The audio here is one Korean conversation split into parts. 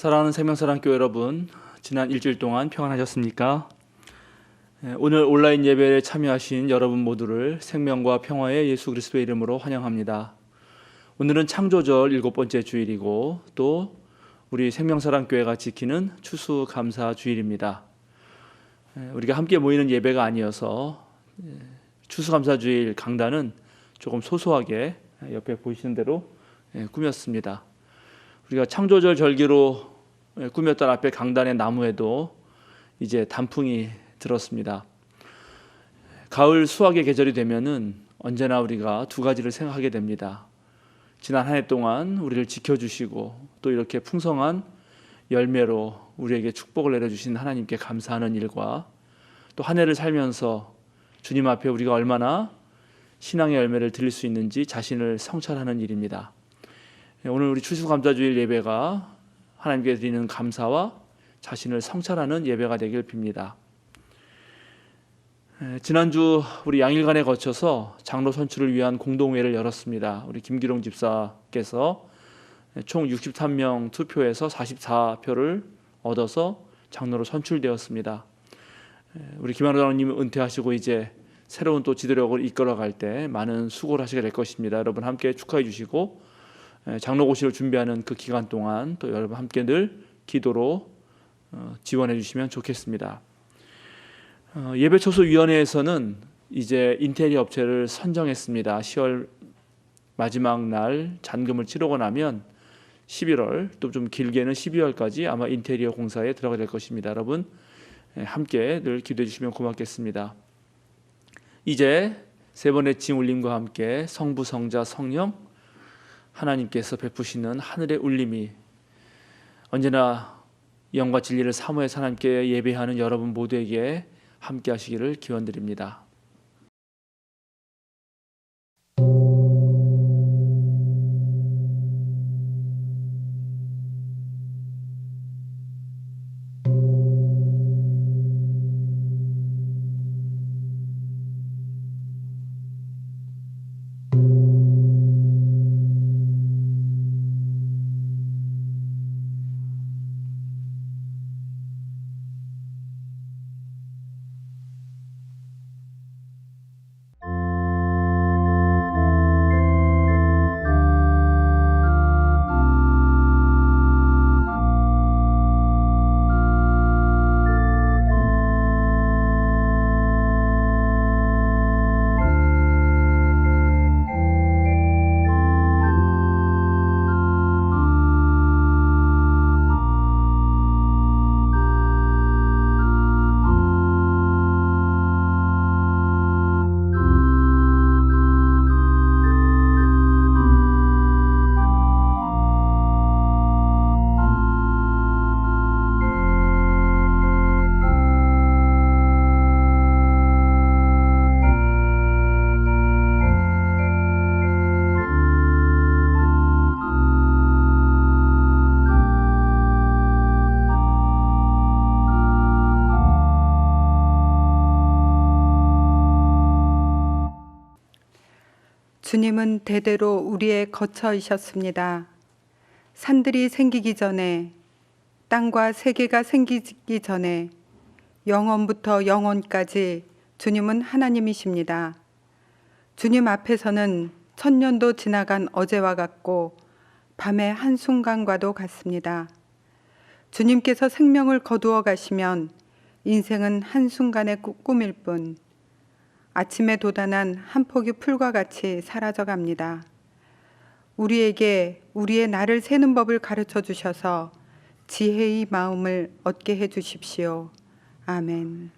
사랑하는 생명사랑교회 여러분, 지난 일주일 동안 평안하셨습니까? 오늘 온라인 예배에 참여하신 여러분 모두를 생명과 평화의 예수 그리스도의 이름으로 환영합니다. 오늘은 창조절 7번째 주일이고 또 우리 생명사랑교회가 지키는 추수감사주일입니다. 우리가 함께 모이는 예배가 아니어서 추수감사주일 강단은 조금 소소하게 옆에 보이시는 대로 꾸몄습니다. 우리가 창조절 절기로 꾸몄던 앞에 강단의 나무에도 이제 단풍이 들었습니다. 가을 수확의 계절이 되면은 언제나 우리가 두 가지를 생각하게 됩니다. 지난 한 해 동안 우리를 지켜주시고 또 이렇게 풍성한 열매로 우리에게 축복을 내려주신 하나님께 감사하는 일과 또 한 해를 살면서 주님 앞에 우리가 얼마나 신앙의 열매를 드릴 수 있는지 자신을 성찰하는 일입니다. 오늘 우리 추수감사주일 예배가 하나님께 드리는 감사와 자신을 성찰하는 예배가 되길 빕니다. 지난주 우리 양일간에 거쳐서 장로 선출을 위한 공동회를 열었습니다. 우리 김기룡 집사께서 총 63명 투표에서 44표를 얻어서 장로로 선출되었습니다. 우리 김한호 장로님은 은퇴하시고 이제 새로운 또 지도력을 이끌어갈 때 많은 수고를 하시게 될 것입니다. 여러분 함께 축하해 주시고 장로고시를 준비하는 그 기간 동안 또 여러분 함께 늘 기도로 지원해 주시면 좋겠습니다. 예배초소위원회에서는 이제 인테리어 업체를 선정했습니다. 10월 마지막 날 잔금을 치르고 나면 11월 또 좀 길게는 12월까지 아마 인테리어 공사에 들어가게 될 것입니다. 여러분 함께 늘 기도해 주시면 고맙겠습니다. 이제 세 번의 징 울림과 함께 성부, 성자, 성령 하나님께서 베푸시는 하늘의 울림이 언제나 영과 진리를 사모해서 하나님께 예배하는 여러분 모두에게 함께 하시기를 기원드립니다. 주님은 대대로 우리의 거처이셨습니다. 산들이 생기기 전에, 땅과 세계가 생기기 전에 영원부터 영원까지 주님은 하나님이십니다. 주님 앞에서는 천년도 지나간 어제와 같고 밤의 한순간과도 같습니다. 주님께서 생명을 거두어 가시면 인생은 한순간의 꿈일 뿐 아침에 돋아난 한 포기 풀과 같이 사라져 갑니다. 우리에게 우리의 날을 세는 법을 가르쳐 주셔서 지혜의 마음을 얻게 해 주십시오. 아멘.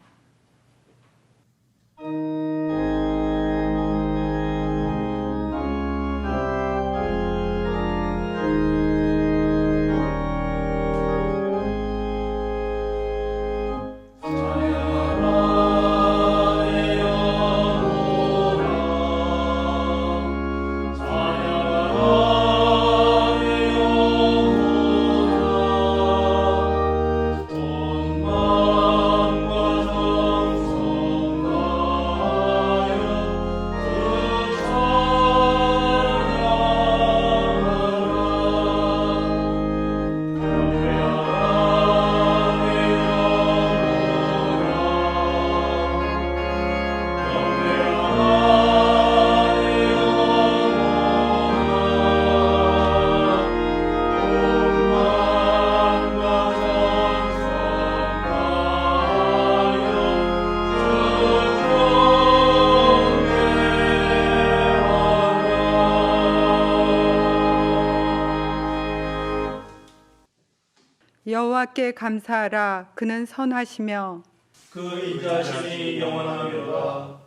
여호와께 감사하라. 그는 선하시며 그 인자하심이 영원하리로다.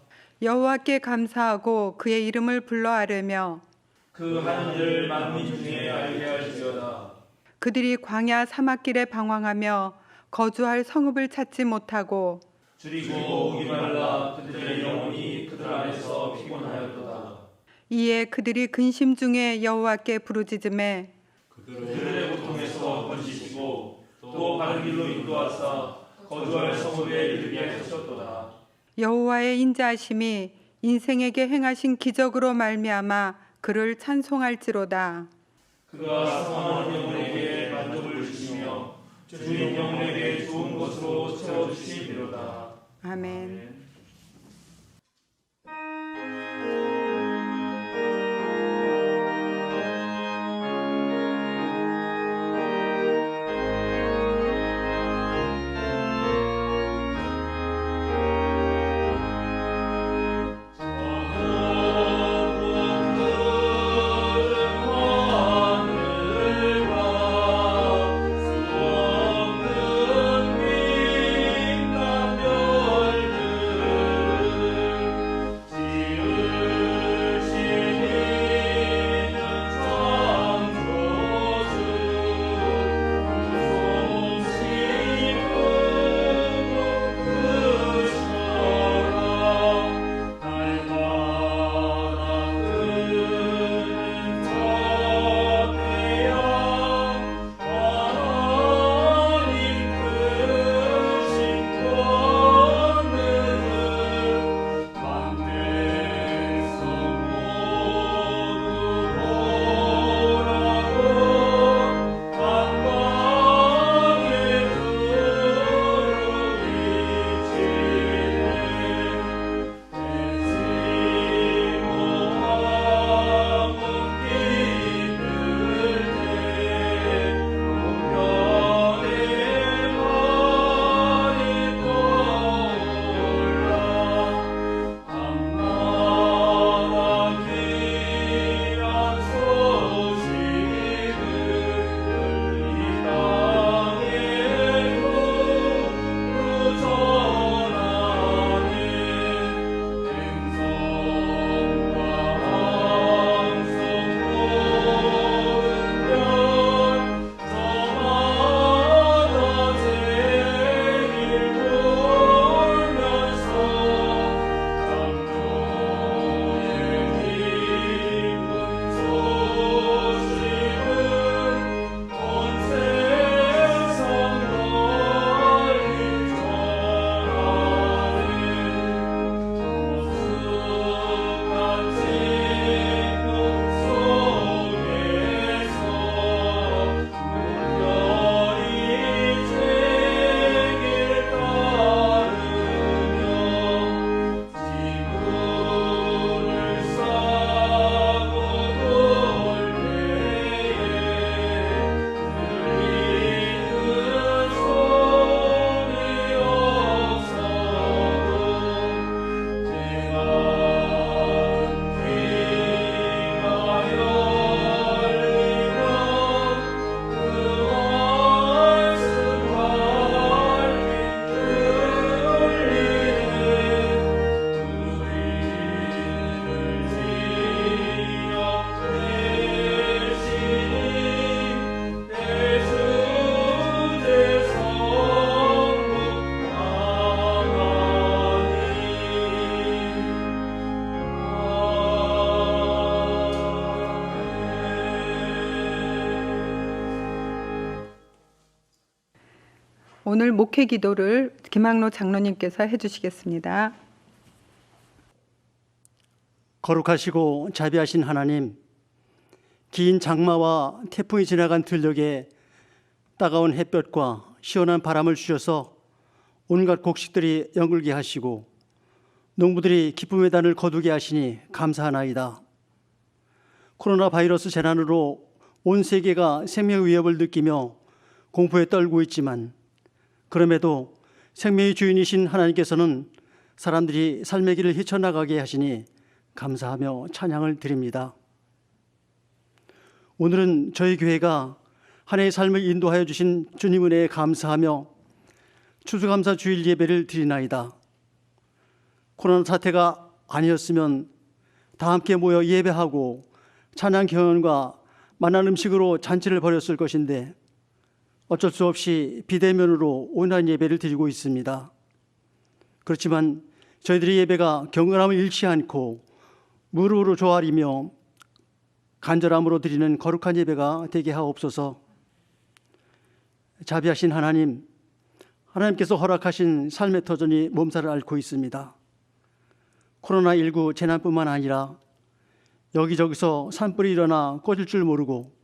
여호와께 감사하고 그의 이름을 불러 아뢰며 그 하는 일 만민 중에 알게 할지어다. 그들이 광야 사막길에 방황하며 거주할 성읍을 찾지 못하고 줄이고 목이 말라 그들의 영혼이 그들 안에서 피곤하였도다. 이에 그들이 근심 중에 여호와께 부르짖음에 그들의 고통에서 건지시고 또 바른 길로 인도하사 거주할 성읍에 이르게 하셨도다. 여호와의 인자하심이 인생에게 행하신 기적으로 말미암아 그를 찬송할지로다. 그가 상하는 영혼에게 만족을 주시며 주님 영혼에게 좋은 것으로 채워주시리로다. 아멘. 오늘 목회 기도를 김학로 장로님께서 해주시겠습니다. 거룩하시고 자비하신 하나님, 긴 장마와 태풍이 지나간 들녘에 따가운 햇볕과 시원한 바람을 주셔서 온갖 곡식들이 연글게 하시고 농부들이 기쁨의 단을 거두게 하시니 감사하나이다. 코로나 바이러스 재난으로 온 세계가 생명 위협을 느끼며 공포에 떨고 있지만 그럼에도 생명의 주인이신 하나님께서는 사람들이 삶의 길을 헤쳐나가게 하시니 감사하며 찬양을 드립니다. 오늘은 저희 교회가 한 해의 삶을 인도하여 주신 주님 은혜에 감사하며 추수감사 주일 예배를 드리나이다. 코로나 사태가 아니었으면 다 함께 모여 예배하고 찬양 경연과 만난 음식으로 잔치를 벌였을 것인데 어쩔 수 없이 비대면으로 온라인 예배를 드리고 있습니다. 그렇지만 저희들의 예배가 경건함을 잃지 않고 무릎으로 조아리며 간절함으로 드리는 거룩한 예배가 되게 하옵소서. 자비하신 하나님, 하나님께서 허락하신 삶의 터전이 몸살을 앓고 있습니다. 코로나19 재난뿐만 아니라 여기저기서 산불이 일어나 꺼질 줄 모르고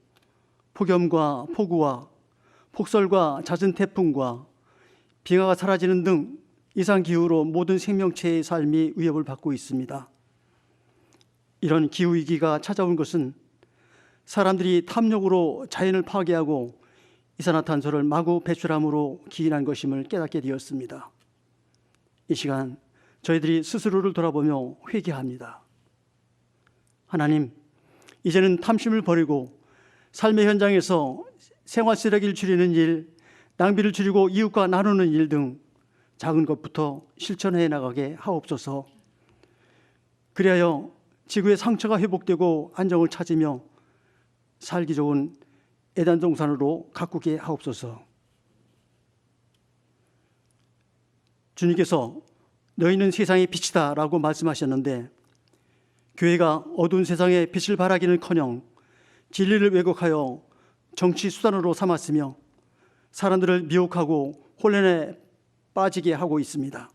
폭염과 폭우와 폭설과 잦은 태풍과 빙하가 사라지는 등 이상기후로 모든 생명체의 삶이 위협을 받고 있습니다. 이런 기후위기가 찾아온 것은 사람들이 탐욕으로 자연을 파괴하고 이산화탄소를 마구 배출함으로 기인한 것임을 깨닫게 되었습니다. 이 시간 저희들이 스스로를 돌아보며 회개합니다. 하나님, 이제는 탐심을 버리고 삶의 현장에서 생활 쓰레기를 줄이는 일, 낭비를 줄이고 이웃과 나누는 일 등 작은 것부터 실천해 나가게 하옵소서. 그리하여 지구의 상처가 회복되고 안정을 찾으며 살기 좋은 애단동산으로 가꾸게 하옵소서. 주님께서 너희는 세상의 빛이다 라고 말씀하셨는데 교회가 어두운 세상에 빛을 발하기는커녕 진리를 왜곡하여 정치 수단으로 삼았으며 사람들을 미혹하고 혼란에 빠지게 하고 있습니다.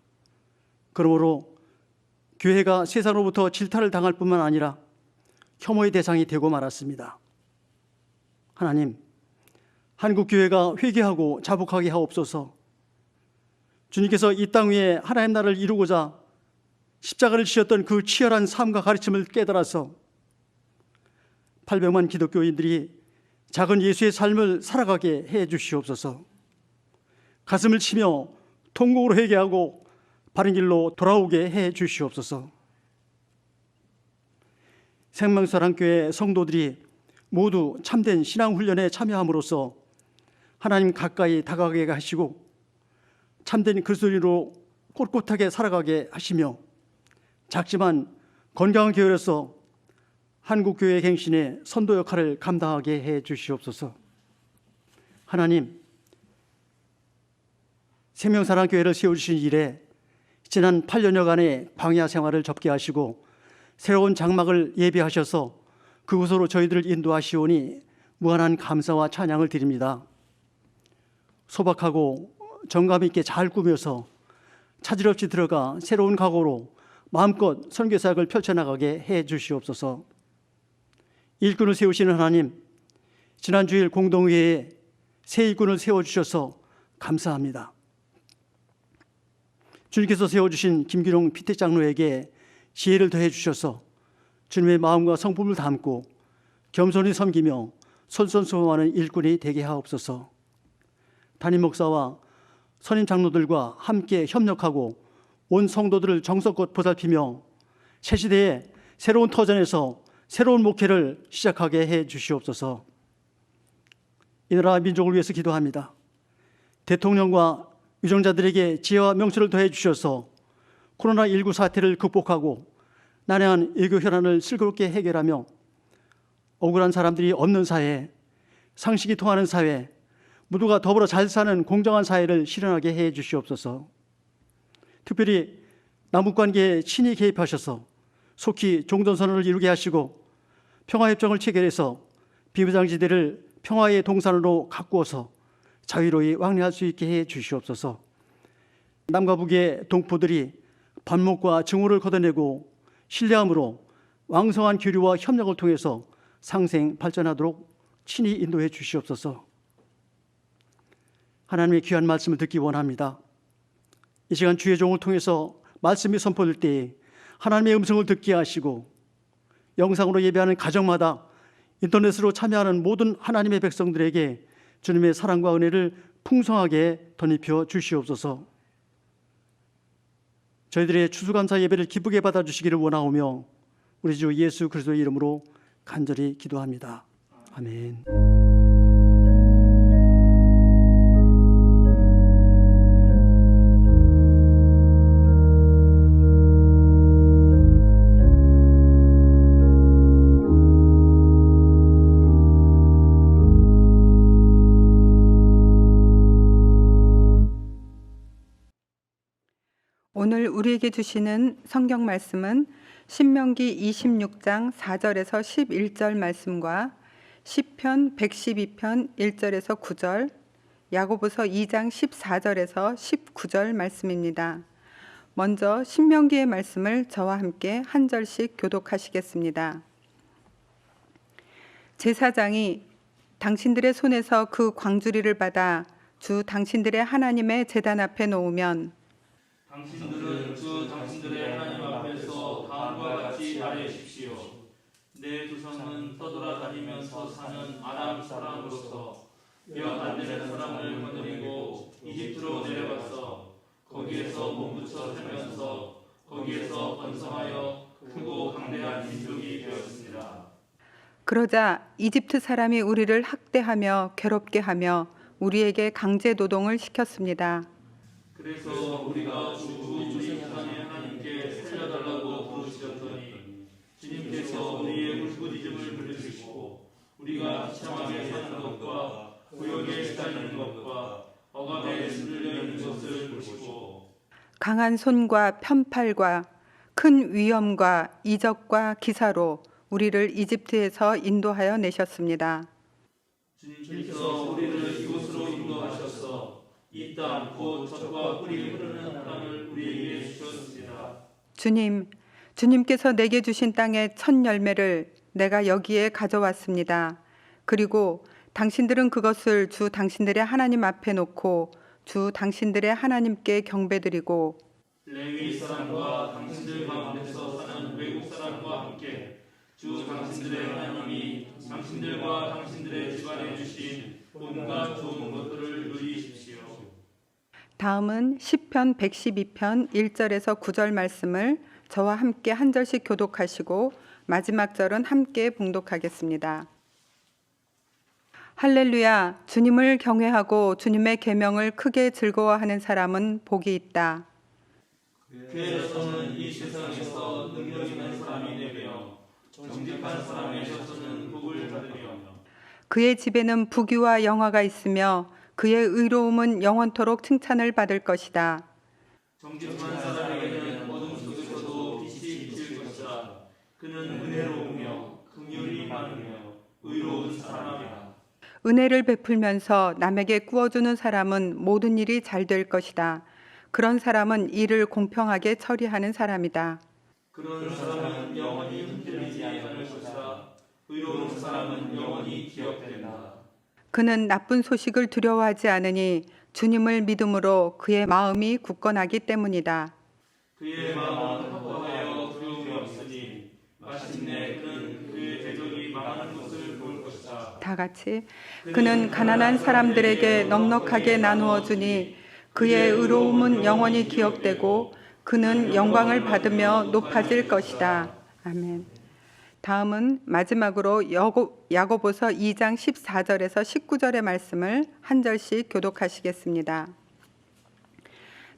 그러므로 교회가 세상으로부터 질타를 당할 뿐만 아니라 혐오의 대상이 되고 말았습니다. 하나님, 한국교회가 회개하고 자복하게 하옵소서. 주님께서 이 땅 위에 하나님 나라를 이루고자 십자가를 지셨던 그 치열한 삶과 가르침을 깨달아서 800만 기독교인들이 작은 예수의 삶을 살아가게 해 주시옵소서. 가슴을 치며 통곡으로 회개하고 바른 길로 돌아오게 해 주시옵소서. 생명사랑교회 성도들이 모두 참된 신앙훈련에 참여함으로써 하나님 가까이 다가가게 하시고 참된 그리스도인으로 꼿꼿하게 살아가게 하시며 작지만 건강한 교회로서 한국교회 갱신의 선도 역할을 감당하게 해 주시옵소서. 하나님, 생명사랑교회를 세워주신 이래 지난 8년여간의 광야 생활을 접게 하시고 새로운 장막을 예비하셔서 그곳으로 저희들을 인도하시오니 무한한 감사와 찬양을 드립니다. 소박하고 정감 있게 잘 꾸며서 차질 없이 들어가 새로운 각오로 마음껏 선교사역을 펼쳐나가게 해 주시옵소서. 일꾼을 세우시는 하나님, 지난 주일 공동회에 새 일꾼을 세워주셔서 감사합니다. 주님께서 세워주신 김기룡 피태 장로에게 지혜를 더해 주셔서 주님의 마음과 성품을 담고 겸손히 섬기며 솔선수범하는 일꾼이 되게 하옵소서. 담임 목사와 선임 장로들과 함께 협력하고 온 성도들을 정성껏 보살피며 새 시대에 새로운 터전에서 새로운 목회를 시작하게 해 주시옵소서. 이 나라 민족을 위해서 기도합니다. 대통령과 유정자들에게 지혜와 명철을 더해 주셔서 코로나19 사태를 극복하고 난해한 외교 현안을 슬기롭게 해결하며 억울한 사람들이 없는 사회, 상식이 통하는 사회, 모두가 더불어 잘 사는 공정한 사회를 실현하게 해 주시옵소서. 특별히 남북관계에 친히 개입하셔서 속히 종전선언을 이루게 하시고 평화협정을 체결해서 비무장지대를 평화의 동산으로 가꾸어서 자유로이 왕래할 수 있게 해 주시옵소서. 남과 북의 동포들이 반목과 증오를 걷어내고 신뢰함으로 왕성한 교류와 협력을 통해서 상생 발전하도록 친히 인도해 주시옵소서. 하나님의 귀한 말씀을 듣기 원합니다. 이 시간 주의 종을 통해서 말씀이 선포될 때에 하나님의 음성을 듣게 하시고 영상으로 예배하는 가정마다 인터넷으로 참여하는 모든 하나님의 백성들에게 주님의 사랑과 은혜를 풍성하게 덧입혀 주시옵소서. 저희들의 추수감사 예배를 기쁘게 받아주시기를 원하오며 우리 주 예수 그리스도의 이름으로 간절히 기도합니다. 아멘. 우리에게 주시는 성경 말씀은 신명기 26장 4절에서 11절 말씀과 시편 112편 1절에서 9절, 야고보서 2장 14절에서 19절 말씀입니다. 먼저 신명기의 말씀을 저와 함께 한 절씩 교독하시겠습니다. 제사장이 당신들의 손에서 그 광주리를 받아 주 당신들의 하나님의 제단 앞에 놓으면 당신들은 주 당신들의 하나님 앞에서 다음과 같이 아뢰십시오. 내 조상은 떠돌아다니면서 사는 아람 사람으로서 몇 안 되는 사람을 거느리고 이집트로 내려가서 거기에서 몸부쳐 살면서 거기에서 번성하여 크고 강대한 민족이 되었습니다. 그러자 이집트 사람이 우리를 학대하며 괴롭게 하며 우리에게 강제 노동을 시켰습니다. 그래서 우리가 우리 조상의 하나님께 살려달라고 부르짖었더니 주님께서 우리의 울부짖음을 들으시고 우리가 비참하게 사는 것과 고역에 시달리는 것과 억압에 흔들려 있는 것을 보시고 강한 손과 편팔과 큰 위험과 이적과 기사로 우리를 이집트에서 인도하여 내셨습니다. 주님께서 우리를 이곳으로 인도하셔서 이 땅 곧 젖과 꿀이 흐르는 땅을 우리에게 주셨습니다. 주님께서 내게 주신 땅의 첫 열매를 내가 여기에 가져왔습니다. 그리고 당신들은 그것을 주 당신들의 하나님 앞에 놓고 주 당신들의 하나님께 경배드리고 레위 사람과 당신들 가운데서 사는 외국 사람과 함께 주 당신들의 하나님이 당신들과 당신들의 집안에 주신 온갖 좋은 것들을 누리십시오. 다음은 시편 112편 1절에서 9절 말씀을 저와 함께 한 절씩 교독하시고 마지막 절은 함께 봉독하겠습니다. 할렐루야, 주님을 경외하고 주님의 계명을 크게 즐거워하는 사람은 복이 있다. 그에서는 이 세상에서 능력 있는 사람이 되며 정직한 사람의 젖소는 복을 받으며 그의 집에는 부귀와 영화가 있으며 그의 의로움은 영원토록 칭찬을 받을 것이다. 정직한 사람에게는 어둠 속에서도 빛이 비칠 것이라. 그는 은혜로우며 긍휼이 많으며 의로운 사람이라. 은혜를 베풀면서 남에게 꾸어주는 사람은 모든 일이 잘 될 것이다. 그런 사람은 일을 공평하게 처리하는 사람이다. 그런 사람은 영원히 흔들리지 않을 것이라. 의로운 사람은 영원히 기억된다. 그는 나쁜 소식을 두려워하지 않으니 주님을 믿음으로 그의 마음이 굳건하기 때문이다. 그의 마음은 확고하여 두려움이 없으니 마침내 그는 그의 대적이 망하는 것을 볼 것이다. 다 같이 그는 가난한 사람들에게 넉넉하게 나누어 주니 그의 의로움은 영원히 기억되고 그는 영광을 받으며 높아질 것이다. 아멘. 다음은 마지막으로 야고보서 2장 14절에서 19절의 말씀을 한 절씩 교독하시겠습니다.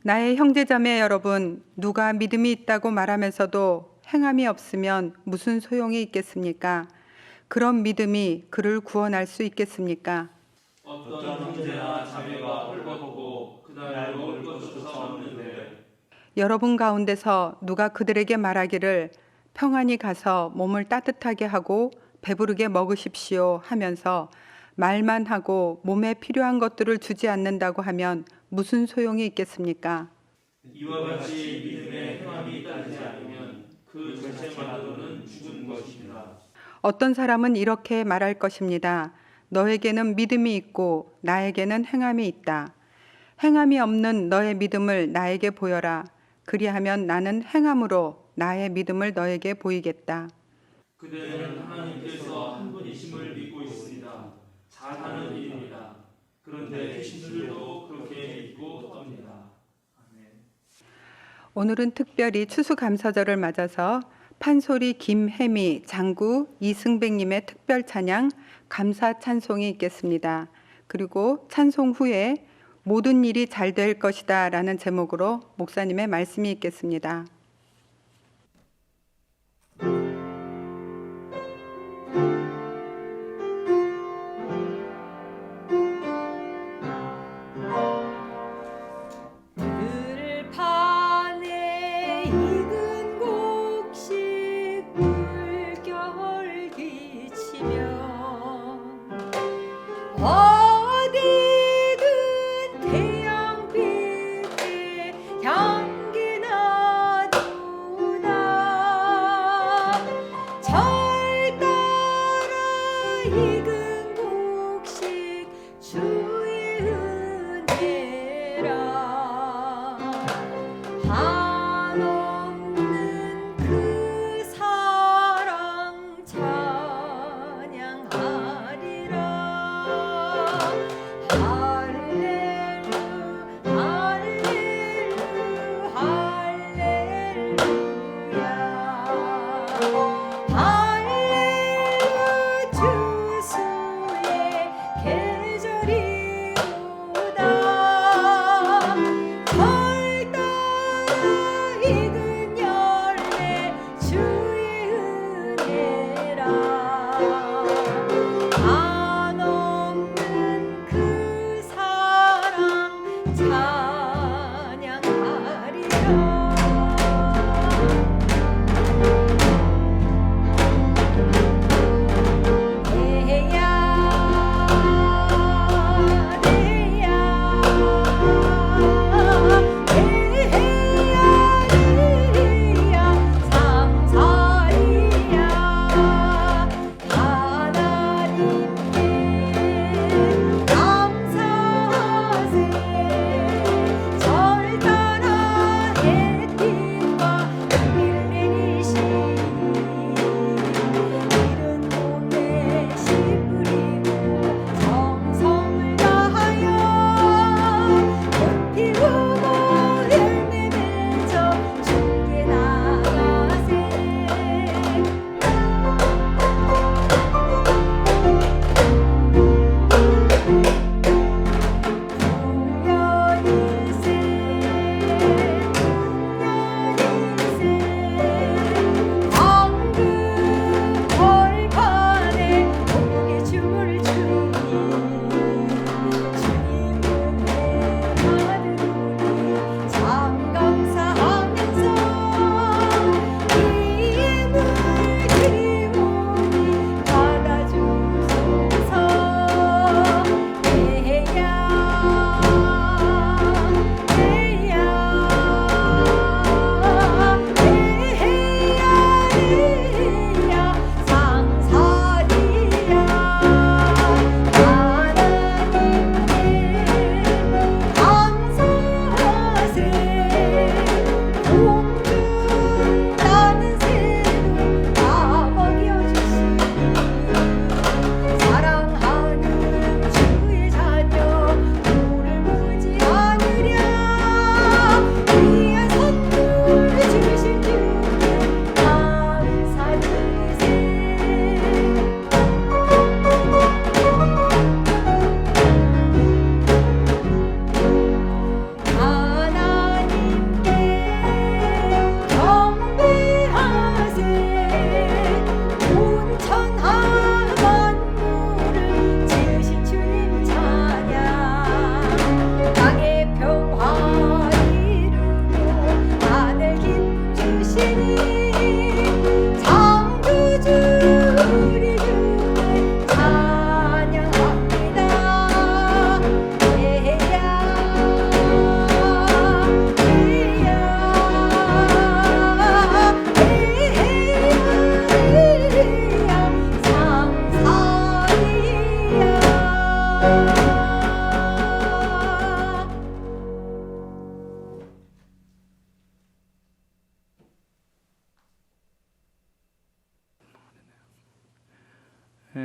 나의 형제자매 여러분, 누가 믿음이 있다고 말하면서도 행함이 없으면 무슨 소용이 있겠습니까? 그런 믿음이 그를 구원할 수 있겠습니까? 어떤 형제나 자매가 헐벗고 그날로 올 것조차 없는데 여러분 가운데서 누가 그들에게 말하기를 평안히 가서 몸을 따뜻하게 하고 배부르게 먹으십시오 하면서 말만 하고 몸에 필요한 것들을 주지 않는다고 하면 무슨 소용이 있겠습니까? 이와 같이 믿음에 행함이 따르지 않으면 그 자체만으로는 죽은 것입니다. 어떤 사람은 이렇게 말할 것입니다. 너에게는 믿음이 있고 나에게는 행함이 있다. 행함이 없는 너의 믿음을 나에게 보여라. 그리하면 나는 행함으로 나의 믿음을 너에게 보이겠다. 그대는 하나님께서 한 분이심을 믿고 있습니다. 잘하는 일입니다. 그런데 귀신들도 그렇게 믿고 떱니다. 아멘. 오늘은 특별히 추수감사절을 맞아서 판소리 김혜미 장구 이승백님의 특별 찬양 감사 찬송이 있겠습니다. 그리고 찬송 후에 모든 일이 잘 될 것이다 라는 제목으로 목사님의 말씀이 있겠습니다. 들판에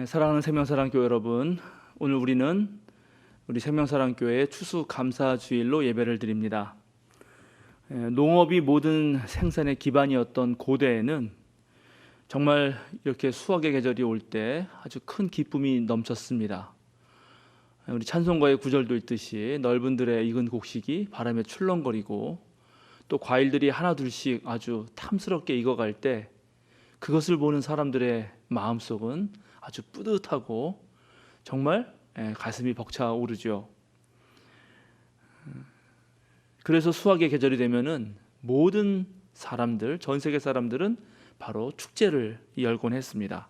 사랑하는 생명사랑교회 여러분, 오늘 우리는 우리 생명사랑교회 추수감사주일로 예배를 드립니다. 농업이 모든 생산의 기반이었던 고대에는 정말 이렇게 수확의 계절이 올 때 아주 큰 기쁨이 넘쳤습니다. 우리 찬송가의 구절도 있듯이 넓은 들에 익은 곡식이 바람에 출렁거리고 또 과일들이 하나둘씩 아주 탐스럽게 익어갈 때 그것을 보는 사람들의 마음속은 아주 뿌듯하고 정말 가슴이 벅차오르죠. 그래서 수확의 계절이 되면은 모든 사람들, 전 세계 사람들은 바로 축제를 열곤 했습니다.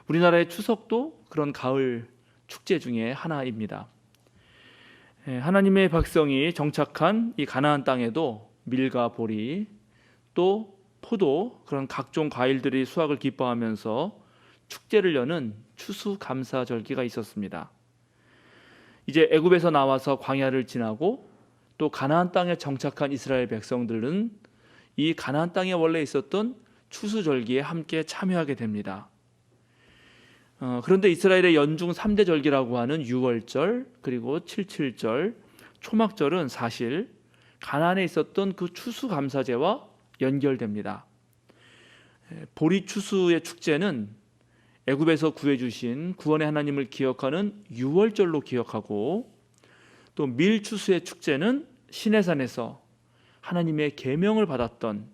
우리나라의 추석도 그런 가을 축제 중에 하나입니다. 하나님의 백성이 정착한 이 가나안 땅에도 밀과 보리, 또 포도, 그런 각종 과일들이 수확을 기뻐하면서 축제를 여는 추수감사절기가 있었습니다. 이제 애굽에서 나와서 광야를 지나고 또 가나안 땅에 정착한 이스라엘 백성들은 이 가나안 땅에 원래 있었던 추수절기에 함께 참여하게 됩니다. 그런데 이스라엘의 연중 3대 절기라고 하는 유월절, 그리고 칠칠절, 초막절은 사실 가나안에 있었던 그 추수감사제와 연결됩니다. 보리 추수의 축제는 애굽에서 구해주신 구원의 하나님을 기억하는 유월절로 기억하고, 또 밀 추수의 축제는 시내산에서 하나님의 계명을 받았던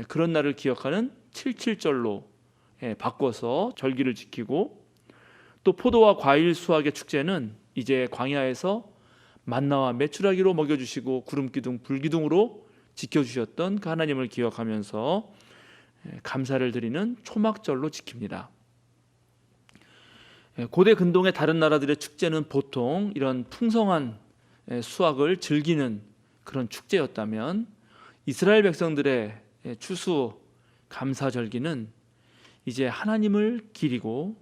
그런 날을 기억하는 칠칠절로 바꿔서 절기를 지키고, 또 포도와 과일 수확의 축제는 이제 광야에서 만나와 메추라기로 먹여주시고 구름기둥 불기둥으로 지켜주셨던 그 하나님을 기억하면서 감사를 드리는 초막절로 지킵니다. 고대 근동의 다른 나라들의 축제는 보통 이런 풍성한 수확을 즐기는 그런 축제였다면, 이스라엘 백성들의 추수 감사절기는 이제 하나님을 기리고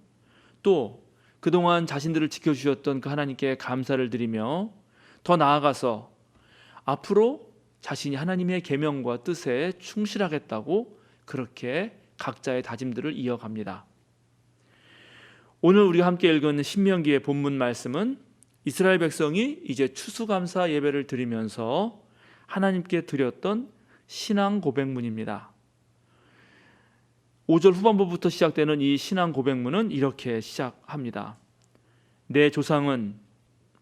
또 그동안 자신들을 지켜주셨던 그 하나님께 감사를 드리며, 더 나아가서 앞으로 자신이 하나님의 계명과 뜻에 충실하겠다고 그렇게 각자의 다짐들을 이어갑니다. 오늘 우리가 함께 읽은 신명기의 본문 말씀은 이스라엘 백성이 이제 추수감사 예배를 드리면서 하나님께 드렸던 신앙 고백문입니다. 5절 후반부부터 시작되는 이 신앙 고백문은 이렇게 시작합니다. 내 조상은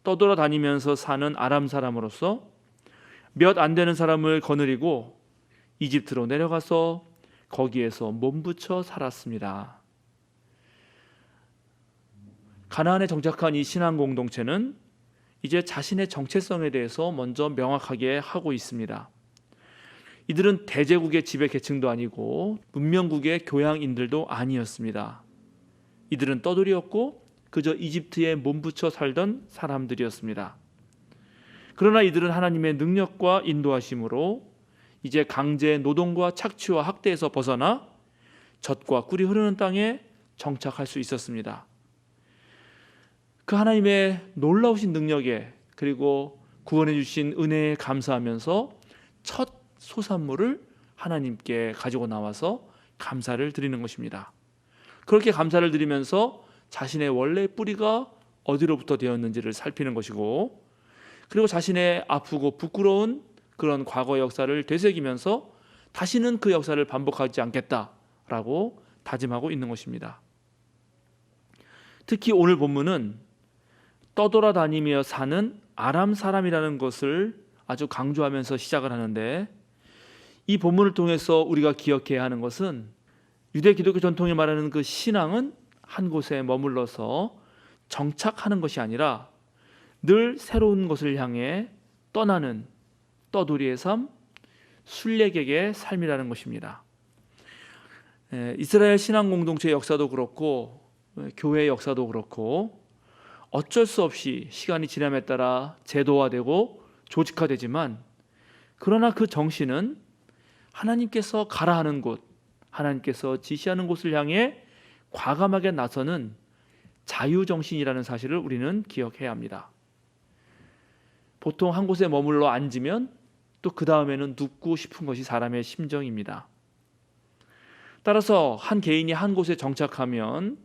떠돌아다니면서 사는 아람 사람으로서 몇 안 되는 사람을 거느리고 이집트로 내려가서 거기에서 몸부쳐 살았습니다. 가나안에 정착한 이 신앙 공동체는 이제 자신의 정체성에 대해서 먼저 명확하게 하고 있습니다. 이들은 대제국의 지배 계층도 아니고 문명국의 교양인들도 아니었습니다. 이들은 떠돌이였고 그저 이집트에 몸부쳐 살던 사람들이었습니다. 그러나 이들은 하나님의 능력과 인도하심으로 이제 강제 노동과 착취와 학대에서 벗어나 젖과 꿀이 흐르는 땅에 정착할 수 있었습니다. 그 하나님의 놀라우신 능력에, 그리고 구원해 주신 은혜에 감사하면서 첫 소산물을 하나님께 가지고 나와서 감사를 드리는 것입니다. 그렇게 감사를 드리면서 자신의 원래 뿌리가 어디로부터 되었는지를 살피는 것이고, 그리고 자신의 아프고 부끄러운 그런 과거 역사를 되새기면서 다시는 그 역사를 반복하지 않겠다라고 다짐하고 있는 것입니다. 특히 오늘 본문은 떠돌아다니며 사는 아람 사람이라는 것을 아주 강조하면서 시작을 하는데, 이 본문을 통해서 우리가 기억해야 하는 것은 유대 기독교 전통이 말하는 그 신앙은 한 곳에 머물러서 정착하는 것이 아니라 늘 새로운 것을 향해 떠나는 떠돌이의 삶, 순례객의 삶이라는 것입니다. 이스라엘 신앙 공동체의 역사도 그렇고 교회의 역사도 그렇고 어쩔 수 없이 시간이 지남에 따라 제도화되고 조직화되지만, 그러나 그 정신은 하나님께서 가라 하는 곳, 하나님께서 지시하는 곳을 향해 과감하게 나서는 자유정신이라는 사실을 우리는 기억해야 합니다. 보통 한 곳에 머물러 앉으면 또 그 다음에는 눕고 싶은 것이 사람의 심정입니다. 따라서 한 개인이 한 곳에 정착하면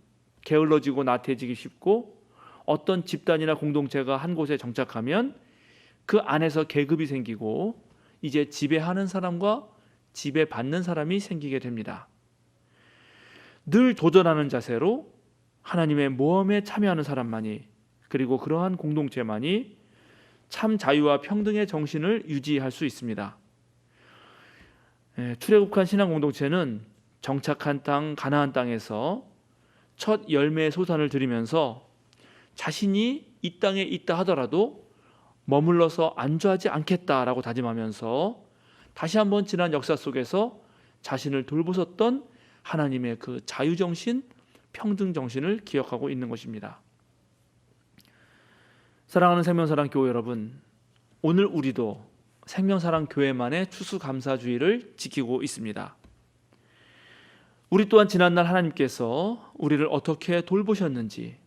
게을러지고 나태해지기 쉽고, 어떤 집단이나 공동체가 한 곳에 정착하면 그 안에서 계급이 생기고 이제 지배하는 사람과 지배받는 사람이 생기게 됩니다. 늘 도전하는 자세로 하나님의 모험에 참여하는 사람만이, 그리고 그러한 공동체만이 참 자유와 평등의 정신을 유지할 수 있습니다. 출애굽한 신앙 공동체는 정착한 땅 가나안 땅에서 첫 열매의 소산을 드리면서 자신이 이 땅에 있다 하더라도 머물러서 안주하지 않겠다라고 다짐하면서 다시 한번 지난 역사 속에서 자신을 돌보셨던 하나님의 그 자유정신, 평등정신을 기억하고 있는 것입니다. 사랑하는 생명사랑교회 여러분, 오늘 우리도 생명사랑교회만의 추수감사주의를 지키고 있습니다. 우리 또한 지난날 하나님께서 우리를 어떻게 돌보셨는지,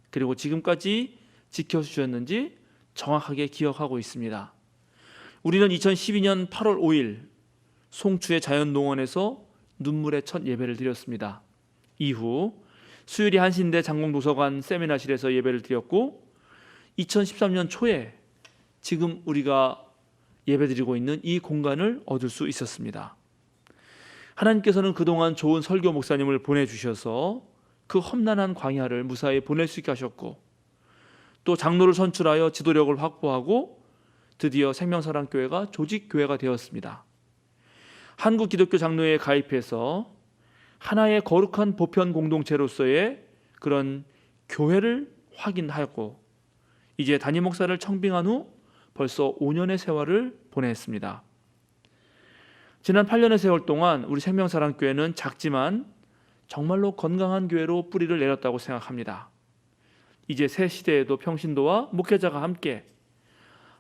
그리고 지금까지 지켜주셨는지 정확하게 기억하고 있습니다. 우리는 2012년 8월 5일 송추의 자연농원에서 눈물의 첫 예배를 드렸습니다. 이후 수유리 한신대 장공도서관 세미나실에서 예배를 드렸고, 2013년 초에 지금 우리가 예배드리고 있는 이 공간을 얻을 수 있었습니다. 하나님께서는 그동안 좋은 설교 목사님을 보내주셔서 그 험난한 광야를 무사히 보낼 수 있게 하셨고, 또 장로를 선출하여 지도력을 확보하고 드디어 생명사랑교회가 조직교회가 되었습니다. 한국기독교장로회에 가입해서 하나의 거룩한 보편 공동체로서의 그런 교회를 확인하였고, 이제 담임 목사를 청빙한 후 벌써 5년의 세월을 보냈습니다. 지난 8년의 세월 동안 우리 생명사랑교회는 작지만 정말로 건강한 교회로 뿌리를 내렸다고 생각합니다. 이제 새 시대에도 평신도와 목회자가 함께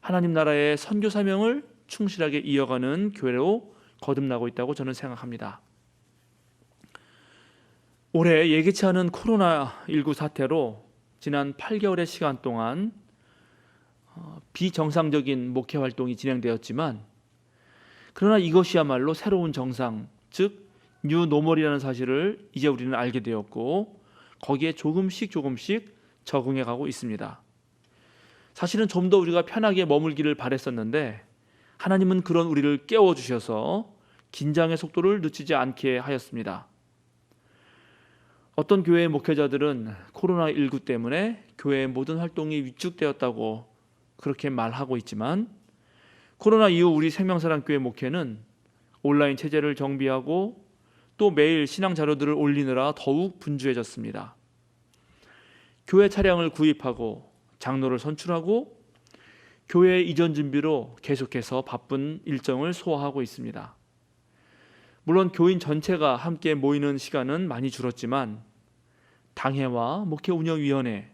하나님 나라의 선교 사명을 충실하게 이어가는 교회로 거듭나고 있다고 저는 생각합니다. 올해 예기치 않은 코로나19 사태로 지난 8개월의 시간 동안 비정상적인 목회 활동이 진행되었지만, 그러나 이것이야말로 새로운 정상, 즉 뉴노멀이라는 사실을 이제 우리는 알게 되었고, 거기에 조금씩 적응해 가고 있습니다. 사실은 좀 더 우리가 편하게 머물기를 바랬었는데 하나님은 그런 우리를 깨워주셔서 긴장의 속도를 늦추지 않게 하였습니다. 어떤 교회의 목회자들은 코로나19 때문에 교회의 모든 활동이 위축되었다고 그렇게 말하고 있지만, 코로나 이후 우리 생명사랑교회 목회는 온라인 체제를 정비하고 또 매일 신앙 자료들을 올리느라 더욱 분주해졌습니다. 교회 차량을 구입하고 장로를 선출하고 교회 이전 준비로 계속해서 바쁜 일정을 소화하고 있습니다. 물론 교인 전체가 함께 모이는 시간은 많이 줄었지만 당회와 목회운영위원회,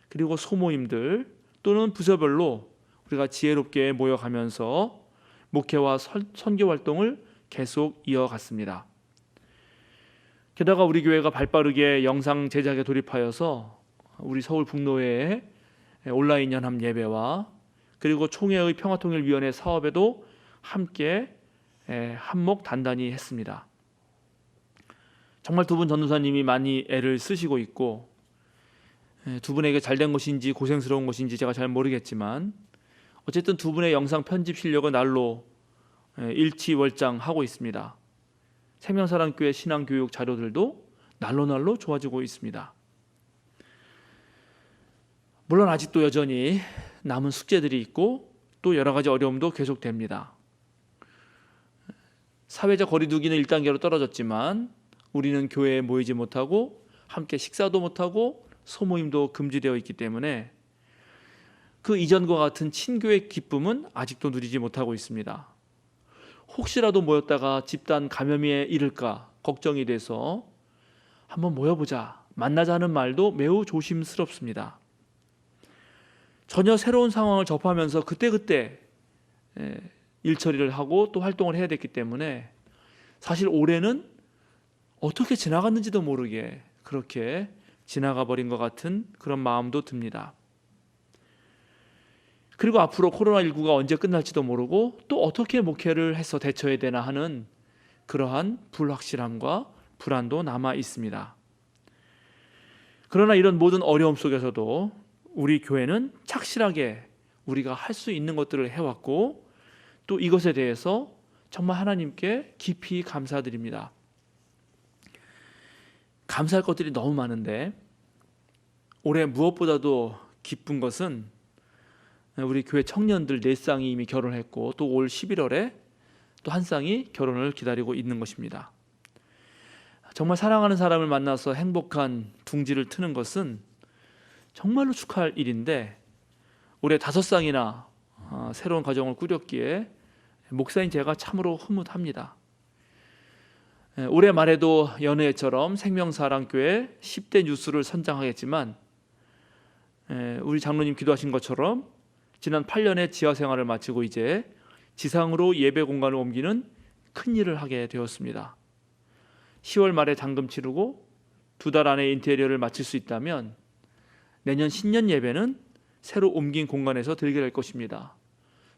그리고 소모임들 또는 부서별로 우리가 지혜롭게 모여가면서 목회와 선교 활동을 계속 이어갔습니다. 게다가 우리 교회가 발빠르게 영상 제작에 돌입하여서 우리 서울 북노회의 온라인 연합 예배와 그리고 총회의 평화통일위원회 사업에도 함께 한몫 단단히 했습니다. 정말 두 분 전도사님이 많이 애를 쓰시고 있고, 두 분에게 잘된 것인지 고생스러운 것인지 제가 잘 모르겠지만 어쨌든 두 분의 영상 편집 실력은 날로 일치월장하고 있습니다. 생명사랑교회 신앙교육 자료들도 날로 좋아지고 있습니다. 물론 아직도 여전히 남은 숙제들이 있고 또 여러 가지 어려움도 계속됩니다. 사회적 거리두기는 1단계로 떨어졌지만 우리는 교회에 모이지 못하고 함께 식사도 못하고 소모임도 금지되어 있기 때문에 그 이전과 같은 친교의 기쁨은 아직도 누리지 못하고 있습니다. 혹시라도 모였다가 집단 감염에 이를까 걱정이 돼서 한번 모여보자, 만나자 하는 말도 매우 조심스럽습니다. 전혀 새로운 상황을 접하면서 그때그때 일 처리를 하고 또 활동을 해야 됐기 때문에 사실 올해는 어떻게 지나갔는지도 모르게 그렇게 지나가 버린 것 같은 그런 마음도 듭니다. 그리고 앞으로 코로나19가 언제 끝날지도 모르고 또 어떻게 목회를 해서 대처해야 되나 하는 그러한 불확실함과 불안도 남아 있습니다. 그러나 이런 모든 어려움 속에서도 우리 교회는 착실하게 우리가 할 수 있는 것들을 해왔고 또 이것에 대해서 정말 하나님께 깊이 감사드립니다. 감사할 것들이 너무 많은데 올해 무엇보다도 기쁜 것은 우리 교회 청년들 4쌍이 이미 결혼했고 또 올 11월에 또 한 쌍이 결혼을 기다리고 있는 것입니다. 정말 사랑하는 사람을 만나서 행복한 둥지를 트는 것은 정말로 축하할 일인데 올해 5쌍이나 새로운 가정을 꾸렸기에 목사인 제가 참으로 흐뭇합니다. 올해 말에도 연회처럼 생명사랑교회 10대 뉴스를 선정하겠지만 우리 장로님 기도하신 것처럼 지난 8년의 지하 생활을 마치고 이제 지상으로 예배 공간을 옮기는 큰 일을 하게 되었습니다. 10월 말에 잔금 치르고 2달 안에 인테리어를 마칠 수 있다면 내년 신년 예배는 새로 옮긴 공간에서 드리게 될 것입니다.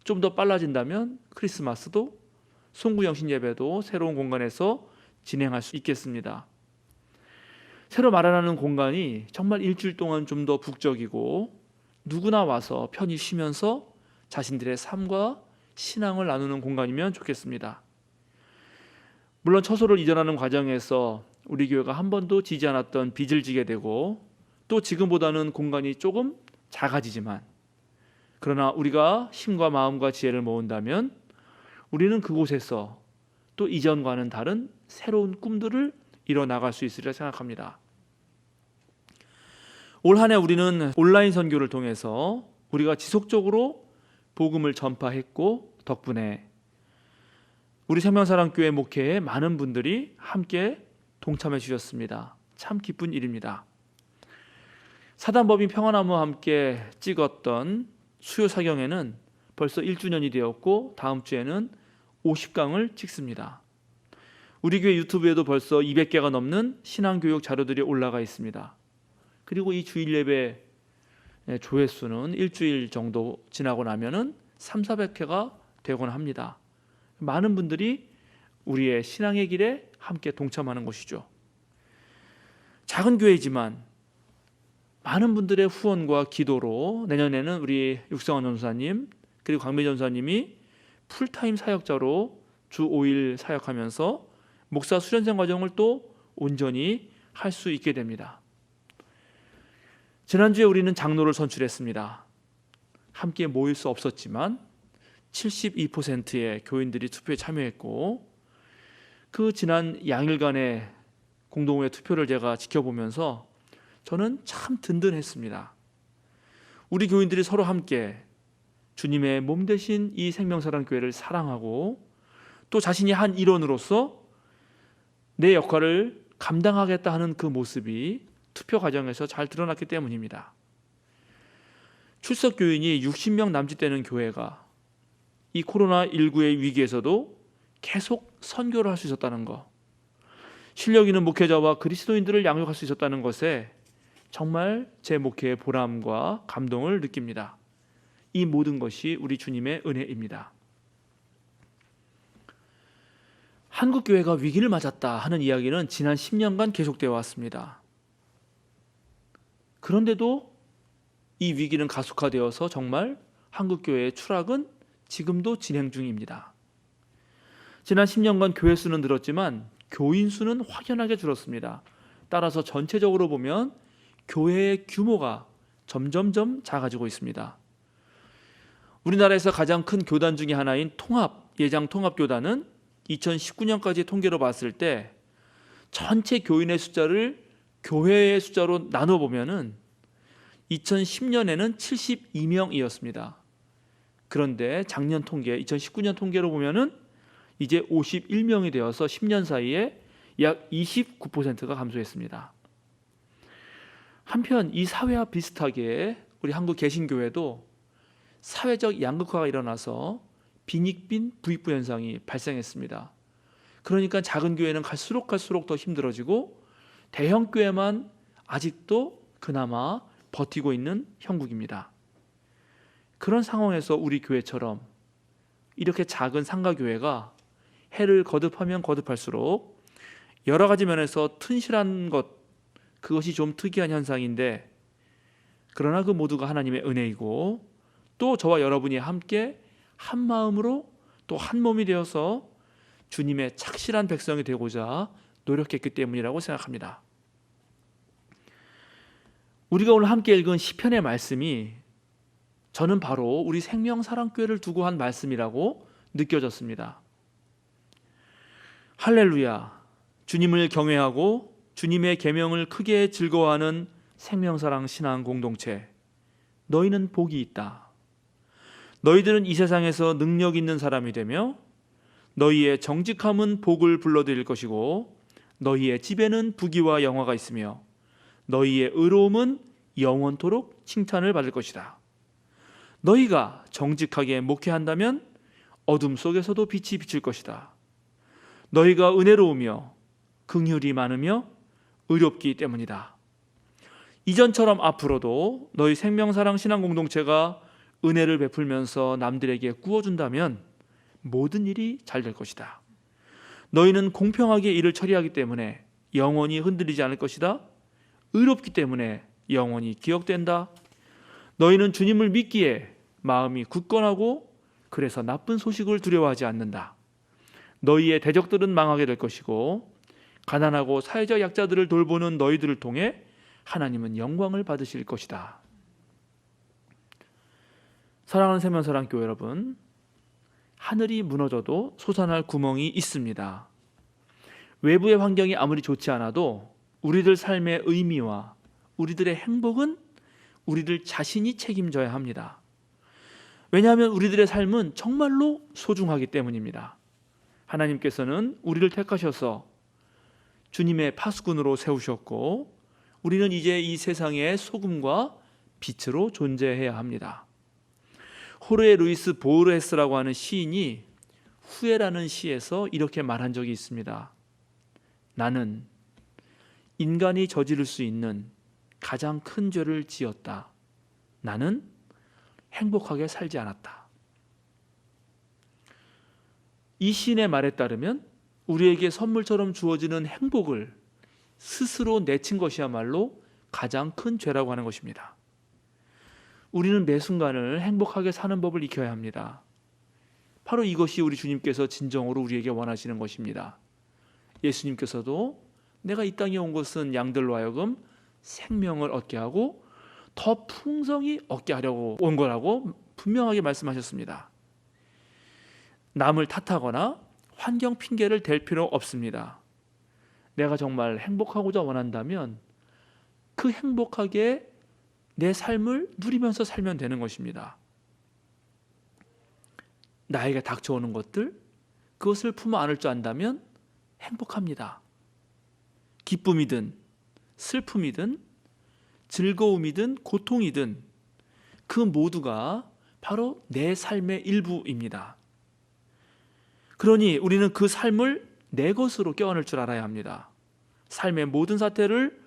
좀 더 빨라진다면 크리스마스도 송구영신 예배도 새로운 공간에서 진행할 수 있겠습니다. 새로 마련하는 공간이 정말 일주일 동안 좀 더 북적이고 누구나 와서 편히 쉬면서 자신들의 삶과 신앙을 나누는 공간이면 좋겠습니다. 물론 처소를 이전하는 과정에서 우리 교회가 한 번도 지지 않았던 빚을 지게 되고 또 지금보다는 공간이 조금 작아지지만 그러나 우리가 힘과 마음과 지혜를 모은다면 우리는 그곳에서 또 이전과는 다른 새로운 꿈들을 이뤄나갈 수 있으리라 생각합니다. 올 한 해 우리는 온라인 선교를 통해서 우리가 지속적으로 복음을 전파했고 덕분에 우리 생명사랑교회 목회에 많은 분들이 함께 동참해 주셨습니다. 참 기쁜 일입니다. 사단법인 평화나무와 함께 찍었던 수요 사경에는 벌써 1주년이 되었고 다음 주에는 50강을 찍습니다. 우리 교회 유튜브에도 벌써 200개가 넘는 신앙교육 자료들이 올라가 있습니다. 그리고 이 주일 예배 조회수는 일주일 정도 지나고 나면은 300~400회가 되곤 합니다. 많은 분들이 우리의 신앙의 길에 함께 동참하는 것이죠. 작은 교회지만 많은 분들의 후원과 기도로 내년에는 우리 육성환 전사님 그리고 광배 전사님이 풀타임 사역자로 주 5일 사역하면서 목사 수련생 과정을 또 온전히 할 수 있게 됩니다. 지난주에 우리는 장로를 선출했습니다. 함께 모일 수 없었지만 72%의 교인들이 투표에 참여했고 그 지난 양일간의 공동회 투표를 제가 지켜보면서 저는 참 든든했습니다. 우리 교인들이 서로 함께 주님의 몸 되신 이 생명사랑교회를 사랑하고 또 자신이 한 일원으로서 내 역할을 감당하겠다 하는 그 모습이 투표 과정에서 잘 드러났기 때문입니다. 출석 교인이 60명 남짓 되는 교회가 이 코로나19의 위기에서도 계속 선교를 할 수 있었다는 것, 실력 있는 목회자와 그리스도인들을 양육할 수 있었다는 것에 정말 제 목회의 보람과 감동을 느낍니다. 이 모든 것이 우리 주님의 은혜입니다. 한국교회가 위기를 맞았다 하는 이야기는 지난 10년간 계속되어 왔습니다. 그런데도 이 위기는 가속화되어서 정말 한국교회의 추락은 지금도 진행 중입니다. 지난 10년간 교회 수는 늘었지만 교인 수는 확연하게 줄었습니다. 따라서 전체적으로 보면 교회의 규모가 점점점 작아지고 있습니다. 우리나라에서 가장 큰 교단 중에 하나인 예장통합교단은 2019년까지 통계로 봤을 때 전체 교인의 숫자를 교회의 숫자로 나눠 보면은 2010년에는 72명이었습니다. 그런데 작년 통계, 2019년 통계로 보면은 이제 51명이 되어서 10년 사이에 약 29%가 감소했습니다. 한편 이 사회와 비슷하게 우리 한국 개신교회도 사회적 양극화가 일어나서 빈익빈 부익부 현상이 발생했습니다. 그러니까 작은 교회는 갈수록 더 힘들어지고 대형 교회만 아직도 그나마 버티고 있는 형국입니다. 그런 상황에서 우리 교회처럼 이렇게 작은 상가교회가 해를 거듭하면 거듭할수록 여러 가지 면에서 튼실한 것, 그것이 좀 특이한 현상인데, 그러나 그 모두가 하나님의 은혜이고 또 저와 여러분이 함께 한 마음으로 또 한 몸이 되어서 주님의 착실한 백성이 되고자 노력했기 때문이라고 생각합니다. 우리가 오늘 함께 읽은 시편의 말씀이 저는 바로 우리 생명사랑교회를 두고 한 말씀이라고 느껴졌습니다. 할렐루야, 주님을 경외하고 주님의 계명을 크게 즐거워하는 생명사랑 신앙 공동체, 너희는 복이 있다. 너희들은 이 세상에서 능력 있는 사람이 되며 너희의 정직함은 복을 불러들일 것이고 너희의 집에는 부귀와 영화가 있으며 너희의 의로움은 영원토록 칭찬을 받을 것이다. 너희가 정직하게 목회한다면 어둠 속에서도 빛이 비칠 것이다. 너희가 은혜로우며 긍휼이 많으며 의롭기 때문이다. 이전처럼 앞으로도 너희 생명사랑 신앙공동체가 은혜를 베풀면서 남들에게 구워준다면 모든 일이 잘 될 것이다. 너희는 공평하게 일을 처리하기 때문에 영원히 흔들리지 않을 것이다. 의롭기 때문에 영원히 기억된다. 너희는 주님을 믿기에 마음이 굳건하고 그래서 나쁜 소식을 두려워하지 않는다. 너희의 대적들은 망하게 될 것이고 가난하고 사회적 약자들을 돌보는 너희들을 통해 하나님은 영광을 받으실 것이다. 사랑하는 생명사랑교회 여러분, 하늘이 무너져도 솟아날 구멍이 있습니다. 외부의 환경이 아무리 좋지 않아도 우리들 삶의 의미와 우리들의 행복은 우리들 자신이 책임져야 합니다. 왜냐하면 우리들의 삶은 정말로 소중하기 때문입니다. 하나님께서는 우리를 택하셔서 주님의 파수꾼으로 세우셨고 우리는 이제 이 세상의 소금과 빛으로 존재해야 합니다. 호르헤 루이스 보르헤스라고 하는 시인이 후회라는 시에서 이렇게 말한 적이 있습니다. 나는 인간이 저지를 수 있는 가장 큰 죄를 지었다. 나는 행복하게 살지 않았다. 이 시인의 말에 따르면 우리에게 선물처럼 주어지는 행복을 스스로 내친 것이야말로 가장 큰 죄라고 하는 것입니다. 우리는 매 순간을 행복하게 사는 법을 익혀야 합니다. 바로 이것이 우리 주님께서 진정으로 우리에게 원하시는 것입니다. 예수님께서도 내가 이 땅에 온 것은 양들로 하여금 생명을 얻게 하고 더 풍성히 얻게 하려고 온 거라고 분명하게 말씀하셨습니다. 남을 탓하거나 환경 핑계를 댈 필요 없습니다. 내가 정말 행복하고자 원한다면 그 행복하게 내 삶을 누리면서 살면 되는 것입니다. 나에게 닥쳐오는 것들, 그것을 품어 안을 줄 안다면 행복합니다. 기쁨이든 슬픔이든 즐거움이든 고통이든 그 모두가 바로 내 삶의 일부입니다. 그러니 우리는 그 삶을 내 것으로 껴안을 줄 알아야 합니다. 삶의 모든 사태를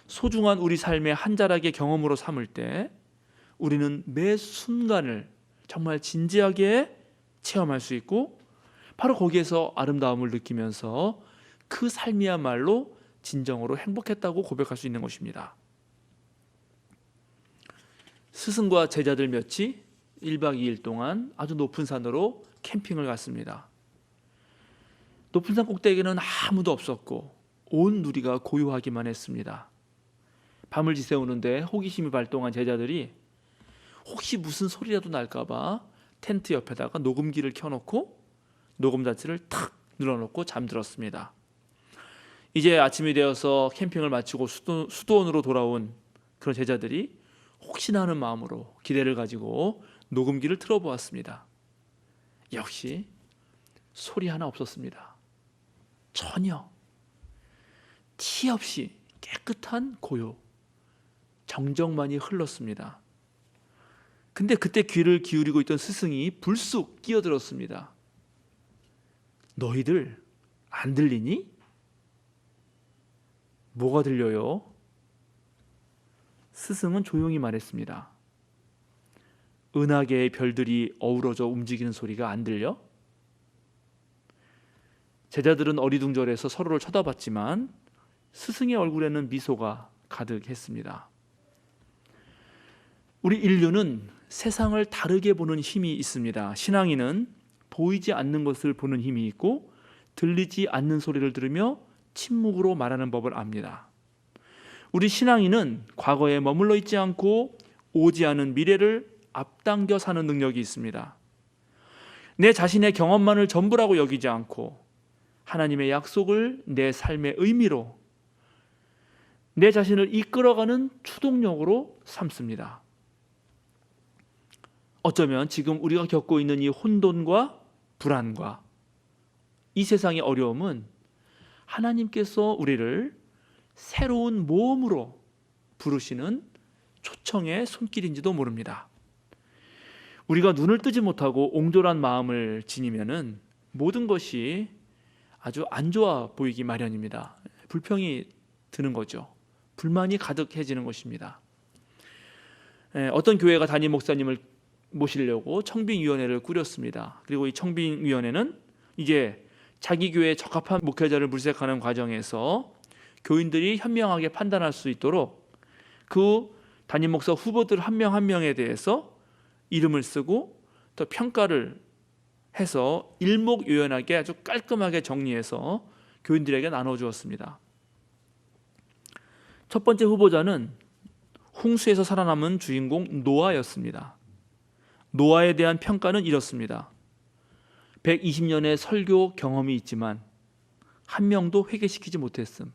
소중한 우리 삶의 한 자락의 경험으로 삼을 때 우리는 매 순간을 정말 진지하게 체험할 수 있고 바로 거기에서 아름다움을 느끼면서 그 삶이야말로 진정으로 행복했다고 고백할 수 있는 것입니다. 스승과 제자들 몇이 1박 2일 동안 아주 높은 산으로 캠핑을 갔습니다. 높은 산 꼭대기에는 아무도 없었고 온 누리가 고요하기만 했습니다. 밤을 지새우는데 호기심이 발동한 제자들이 혹시 무슨 소리라도 날까봐 텐트 옆에다가 녹음기를 켜놓고 녹음장치를 탁 눌러놓고 잠들었습니다. 이제 아침이 되어서 캠핑을 마치고 수도원으로 돌아온 그런 제자들이 혹시나 하는 마음으로 기대를 가지고 녹음기를 틀어보았습니다. 역시 소리 하나 없었습니다. 전혀 티 없이 깨끗한 고요, 정적만이 흘렀습니다. 근데 그때 귀를 기울이고 있던 스승이 불쑥 끼어들었습니다. 너희들 안 들리니? 뭐가 들려요? 스승은 조용히 말했습니다. 은하계의 별들이 어우러져 움직이는 소리가 안 들려? 제자들은 어리둥절해서 서로를 쳐다봤지만 스승의 얼굴에는 미소가 가득했습니다. 우리 인류는 세상을 다르게 보는 힘이 있습니다. 신앙인은 보이지 않는 것을 보는 힘이 있고 들리지 않는 소리를 들으며 침묵으로 말하는 법을 압니다. 우리 신앙인은 과거에 머물러 있지 않고 오지 않은 미래를 앞당겨 사는 능력이 있습니다. 내 자신의 경험만을 전부라고 여기지 않고 하나님의 약속을 내 삶의 의미로, 내 자신을 이끌어가는 추동력으로 삼습니다. 어쩌면 지금 우리가 겪고 있는 이 혼돈과 불안과 이 세상의 어려움은 하나님께서 우리를 새로운 모험으로 부르시는 초청의 손길인지도 모릅니다. 우리가 눈을 뜨지 못하고 옹졸한 마음을 지니면은 모든 것이 아주 안 좋아 보이기 마련입니다. 불평이 드는 거죠. 불만이 가득해지는 것입니다. 어떤 교회가 담임 목사님을 모시려고 청빙위원회를 꾸렸습니다. 그리고 이 청빙위원회는 이제 자기 교회에 적합한 목회자를 물색하는 과정에서 교인들이 현명하게 판단할 수 있도록 그 담임 목사 후보들 한 명 한 명에 대해서 이름을 쓰고 또 평가를 해서 일목요연하게 아주 깔끔하게 정리해서 교인들에게 나눠주었습니다. 첫 번째 후보자는 홍수에서 살아남은 주인공 노아였습니다. 노아에 대한 평가는 이렇습니다. 120년의 설교 경험이 있지만 한 명도 회개시키지 못했음.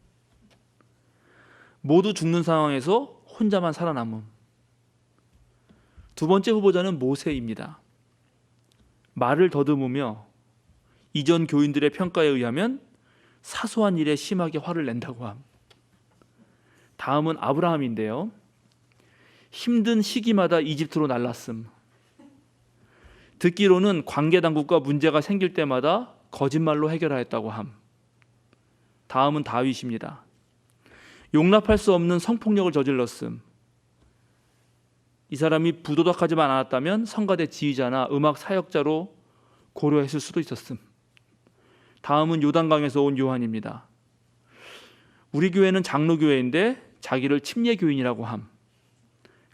모두 죽는 상황에서 혼자만 살아남음. 두 번째 후보자는 모세입니다. 말을 더듬으며 이전 교인들의 평가에 의하면 사소한 일에 심하게 화를 낸다고 함. 다음은 아브라함인데요. 힘든 시기마다 이집트로 날랐음. 듣기로는 관계당국과 문제가 생길 때마다 거짓말로 해결하였다고 함. 다음은 다윗입니다. 용납할 수 없는 성폭력을 저질렀음. 이 사람이 부도덕하지만 않았다면 성가대 지휘자나 음악 사역자로 고려했을 수도 있었음. 다음은 요단강에서 온 요한입니다. 우리 교회는 장로교회인데 자기를 침례교인이라고 함.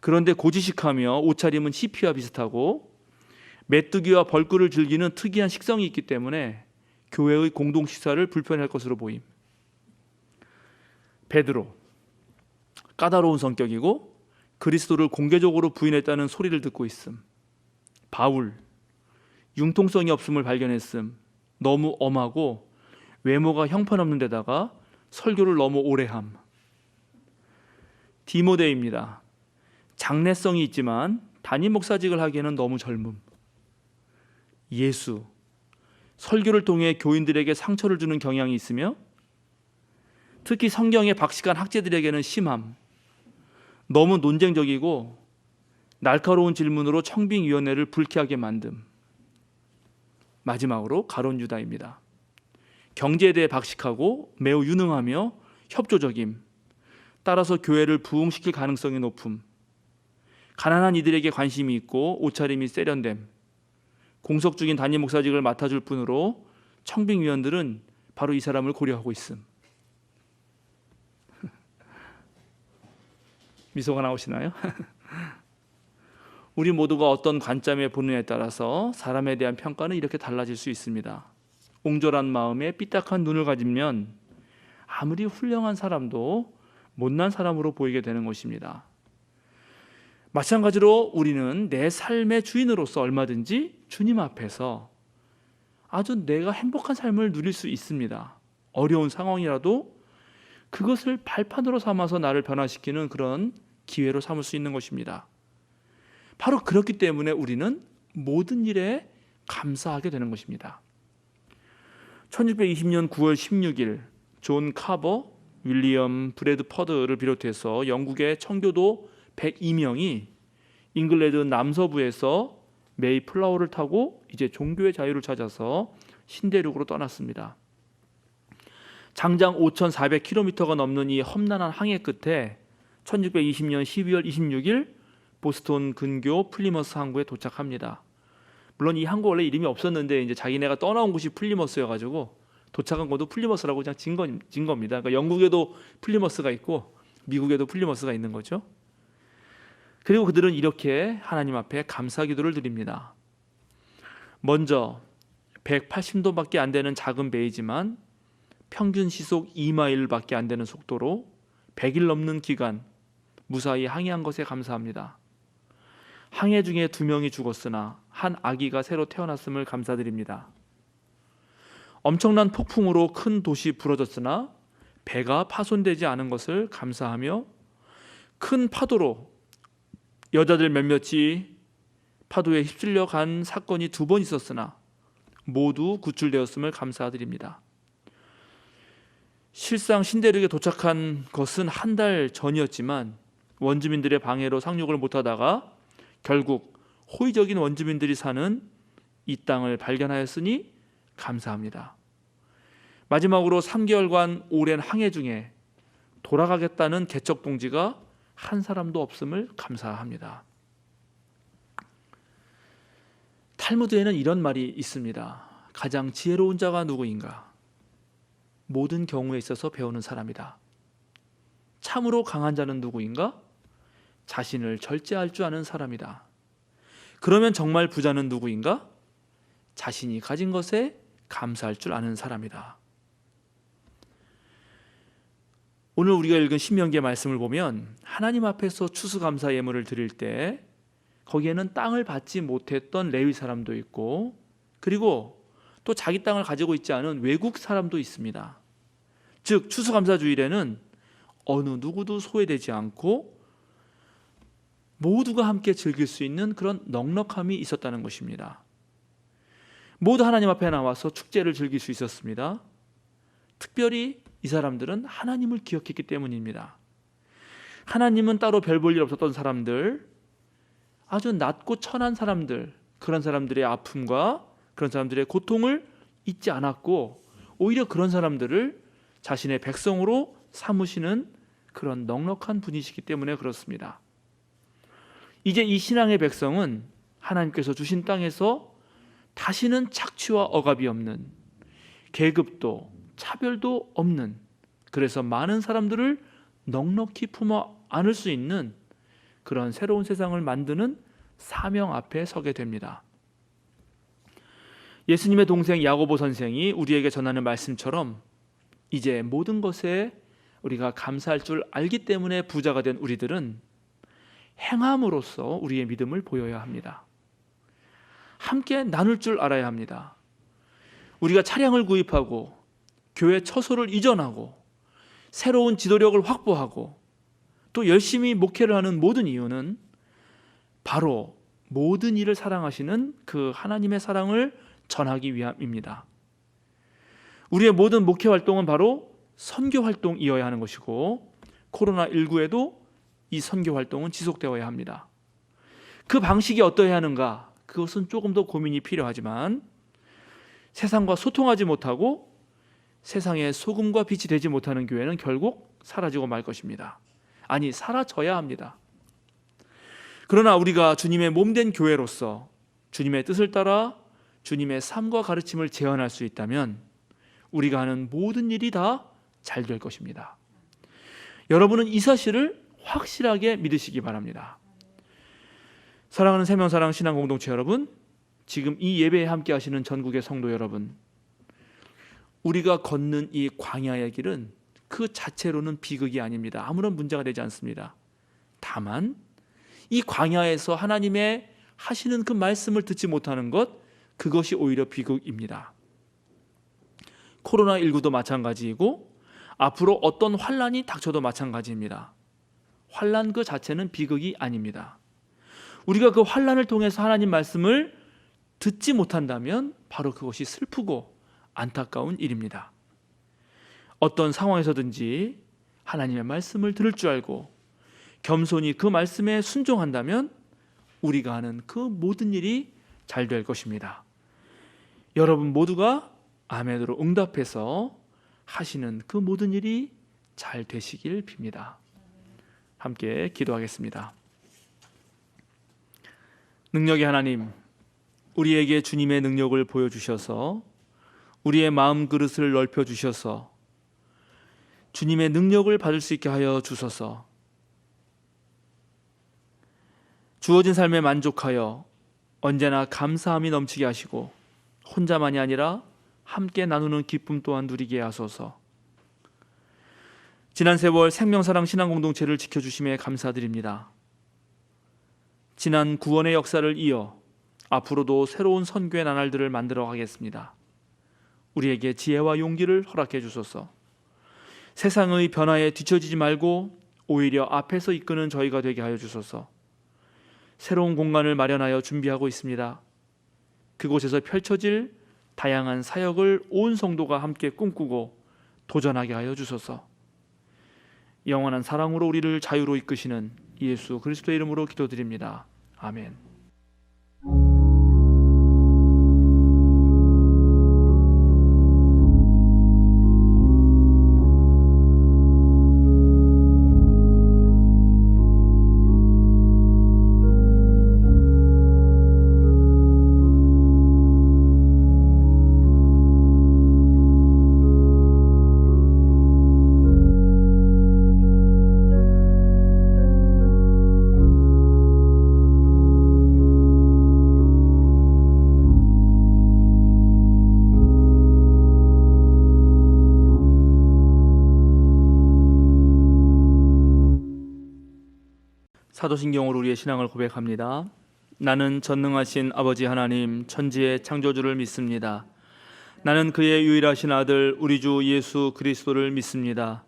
그런데 고지식하며 옷차림은 히피와 비슷하고 메뚜기와 벌꿀을 즐기는 특이한 식성이 있기 때문에 교회의 공동 식사를 불편할 것으로 보임. 베드로, 까다로운 성격이고 그리스도를 공개적으로 부인했다는 소리를 듣고 있음. 바울, 융통성이 없음을 발견했음. 너무 엄하고 외모가 형편없는 데다가 설교를 너무 오래 함. 디모데입니다. 장래성이 있지만 담임 목사직을 하기에는 너무 젊음. 예수, 설교를 통해 교인들에게 상처를 주는 경향이 있으며 특히 성경의 박식한 학자들에게는 심함. 너무 논쟁적이고 날카로운 질문으로 청빙위원회를 불쾌하게 만듦. 마지막으로 가룟 유다입니다. 경제에 대해 박식하고 매우 유능하며 협조적임. 따라서 교회를 부흥시킬 가능성이 높음. 가난한 이들에게 관심이 있고 옷차림이 세련됨. 공석 중인 담임 목사직을 맡아줄 뿐으로 청빙위원들은 바로 이 사람을 고려하고 있음. 미소가 나오시나요? 우리 모두가 어떤 관점에 보느냐에 따라서 사람에 대한 평가는 이렇게 달라질 수 있습니다. 옹졸한 마음에 삐딱한 눈을 가지면 아무리 훌륭한 사람도 못난 사람으로 보이게 되는 것입니다. 마찬가지로 우리는 내 삶의 주인으로서 얼마든지 주님 앞에서 아주 내가 행복한 삶을 누릴 수 있습니다. 어려운 상황이라도 그것을 발판으로 삼아서 나를 변화시키는 그런 기회로 삼을 수 있는 것입니다. 바로 그렇기 때문에 우리는 모든 일에 감사하게 되는 것입니다. 1620년 9월 16일 존 카버, 윌리엄 브래드퍼드를 비롯해서 영국의 청교도 102명이 잉글랜드 남서부에서 메이플라워를 타고 이제 종교의 자유를 찾아서 신대륙으로 떠났습니다. 장장 5,400km가 넘는 이 험난한 항해 끝에 1620년 12월 26일 보스턴 근교 플리머스 항구에 도착합니다. 물론 이 항구 원래 이름이 없었는데 이제 자기네가 떠나온 곳이 플리머스여가지고 도착한 것도 플리머스라고 그냥 진 겁니다. 그러니까 영국에도 플리머스가 있고 미국에도 플리머스가 있는 거죠. 그리고 그들은 이렇게 하나님 앞에 감사 기도를 드립니다. 먼저 180도밖에 안 되는 작은 배이지만 평균 시속 2마일밖에 안 되는 속도로 100일 넘는 기간 무사히 항해한 것에 감사합니다. 항해 중에 2명이 죽었으나 한 아기가 새로 태어났음을 감사드립니다. 엄청난 폭풍으로 큰 도시 부러졌으나 배가 파손되지 않은 것을 감사하며 큰 파도로 여자들 몇몇이 파도에 휩쓸려 간 사건이 2번 있었으나 모두 구출되었음을 감사드립니다. 실상 신대륙에 도착한 것은 한 달 전이었지만 원주민들의 방해로 상륙을 못하다가 결국 호의적인 원주민들이 사는 이 땅을 발견하였으니 감사합니다. 마지막으로 3개월간 오랜 항해 중에 돌아가겠다는 개척 동지가 한 사람도 없음을 감사합니다. 탈무드에는 이런 말이 있습니다. 가장 지혜로운 자가 누구인가? 모든 경우에 있어서 배우는 사람이다. 참으로 강한 자는 누구인가? 자신을 절제할 줄 아는 사람이다. 그러면 정말 부자는 누구인가? 자신이 가진 것에 감사할 줄 아는 사람이다. 오늘 우리가 읽은 신명기의 말씀을 보면 하나님 앞에서 추수감사 예물을 드릴 때 거기에는 땅을 받지 못했던 레위 사람도 있고 그리고 또 자기 땅을 가지고 있지 않은 외국 사람도 있습니다. 즉 추수감사 주일에는 어느 누구도 소외되지 않고 모두가 함께 즐길 수 있는 그런 넉넉함이 있었다는 것입니다. 모두 하나님 앞에 나와서 축제를 즐길 수 있었습니다. 특별히 이 사람들은 하나님을 기억했기 때문입니다. 하나님은 따로 별 볼 일 없었던 사람들, 아주 낮고 천한 사람들, 그런 사람들의 아픔과 그런 사람들의 고통을 잊지 않았고 오히려 그런 사람들을 자신의 백성으로 삼으시는 그런 넉넉한 분이시기 때문에 그렇습니다. 이제 이 신앙의 백성은 하나님께서 주신 땅에서 다시는 착취와 억압이 없는, 계급도 차별도 없는, 그래서 많은 사람들을 넉넉히 품어 안을 수 있는 그런 새로운 세상을 만드는 사명 앞에 서게 됩니다. 예수님의 동생 야고보 선생이 우리에게 전하는 말씀처럼 이제 모든 것에 우리가 감사할 줄 알기 때문에 부자가 된 우리들은 행함으로써 우리의 믿음을 보여야 합니다. 함께 나눌 줄 알아야 합니다. 우리가 차량을 구입하고 교회 처소를 이전하고 새로운 지도력을 확보하고 또 열심히 목회를 하는 모든 이유는 바로 모든 일을 사랑하시는 그 하나님의 사랑을 전하기 위함입니다. 우리의 모든 목회 활동은 바로 선교 활동이어야 하는 것이고 코로나19에도 이 선교 활동은 지속되어야 합니다. 그 방식이 어떠해야 하는가? 그것은 조금 더 고민이 필요하지만 세상과 소통하지 못하고 세상의 소금과 빛이 되지 못하는 교회는 결국 사라지고 말 것입니다. 아니, 사라져야 합니다. 그러나 우리가 주님의 몸된 교회로서 주님의 뜻을 따라 주님의 삶과 가르침을 재현할 수 있다면 우리가 하는 모든 일이 다 잘 될 것입니다. 여러분은 이 사실을 확실하게 믿으시기 바랍니다. 사랑하는 세명사랑 신앙 공동체 여러분, 지금 이 예배에 함께 하시는 전국의 성도 여러분, 우리가 걷는 이 광야의 길은 그 자체로는 비극이 아닙니다. 아무런 문제가 되지 않습니다. 다만 이 광야에서 하나님의 하시는 그 말씀을 듣지 못하는 것, 그것이 오히려 비극입니다. 코로나19도 마찬가지이고 앞으로 어떤 환난이 닥쳐도 마찬가지입니다. 환난 그 자체는 비극이 아닙니다. 우리가 그 환난을 통해서 하나님 말씀을 듣지 못한다면 바로 그것이 슬프고 안타까운 일입니다. 어떤 상황에서든지 하나님의 말씀을 들을 줄 알고 겸손히 그 말씀에 순종한다면 우리가 하는 그 모든 일이 잘 될 것입니다. 여러분 모두가 아멘으로 응답해서 하시는 그 모든 일이 잘 되시길 빕니다. 함께 기도하겠습니다. 능력의 하나님, 우리에게 주님의 능력을 보여주셔서 우리의 마음 그릇을 넓혀 주셔서 주님의 능력을 받을 수 있게 하여 주소서. 주어진 삶에 만족하여 언제나 감사함이 넘치게 하시고 혼자만이 아니라 함께 나누는 기쁨 또한 누리게 하소서. 지난 세월 생명사랑 신앙공동체를 지켜주심에 감사드립니다. 지난 구원의 역사를 이어 앞으로도 새로운 선교의 나날들을 만들어 가겠습니다. 우리에게 지혜와 용기를 허락해 주소서. 세상의 변화에 뒤처지지 말고 오히려 앞에서 이끄는 저희가 되게 하여 주소서. 새로운 공간을 마련하여 준비하고 있습니다. 그곳에서 펼쳐질 다양한 사역을 온 성도가 함께 꿈꾸고 도전하게 하여 주소서. 영원한 사랑으로 우리를 자유로 이끄시는 예수 그리스도의 이름으로 기도드립니다. 아멘. 사도신경으로 우리의 신앙을 고백합니다. 나는 전능하신 아버지 하나님 천지의 창조주를 믿습니다. 나는 그의 유일하신 아들 우리 주 예수 그리스도를 믿습니다.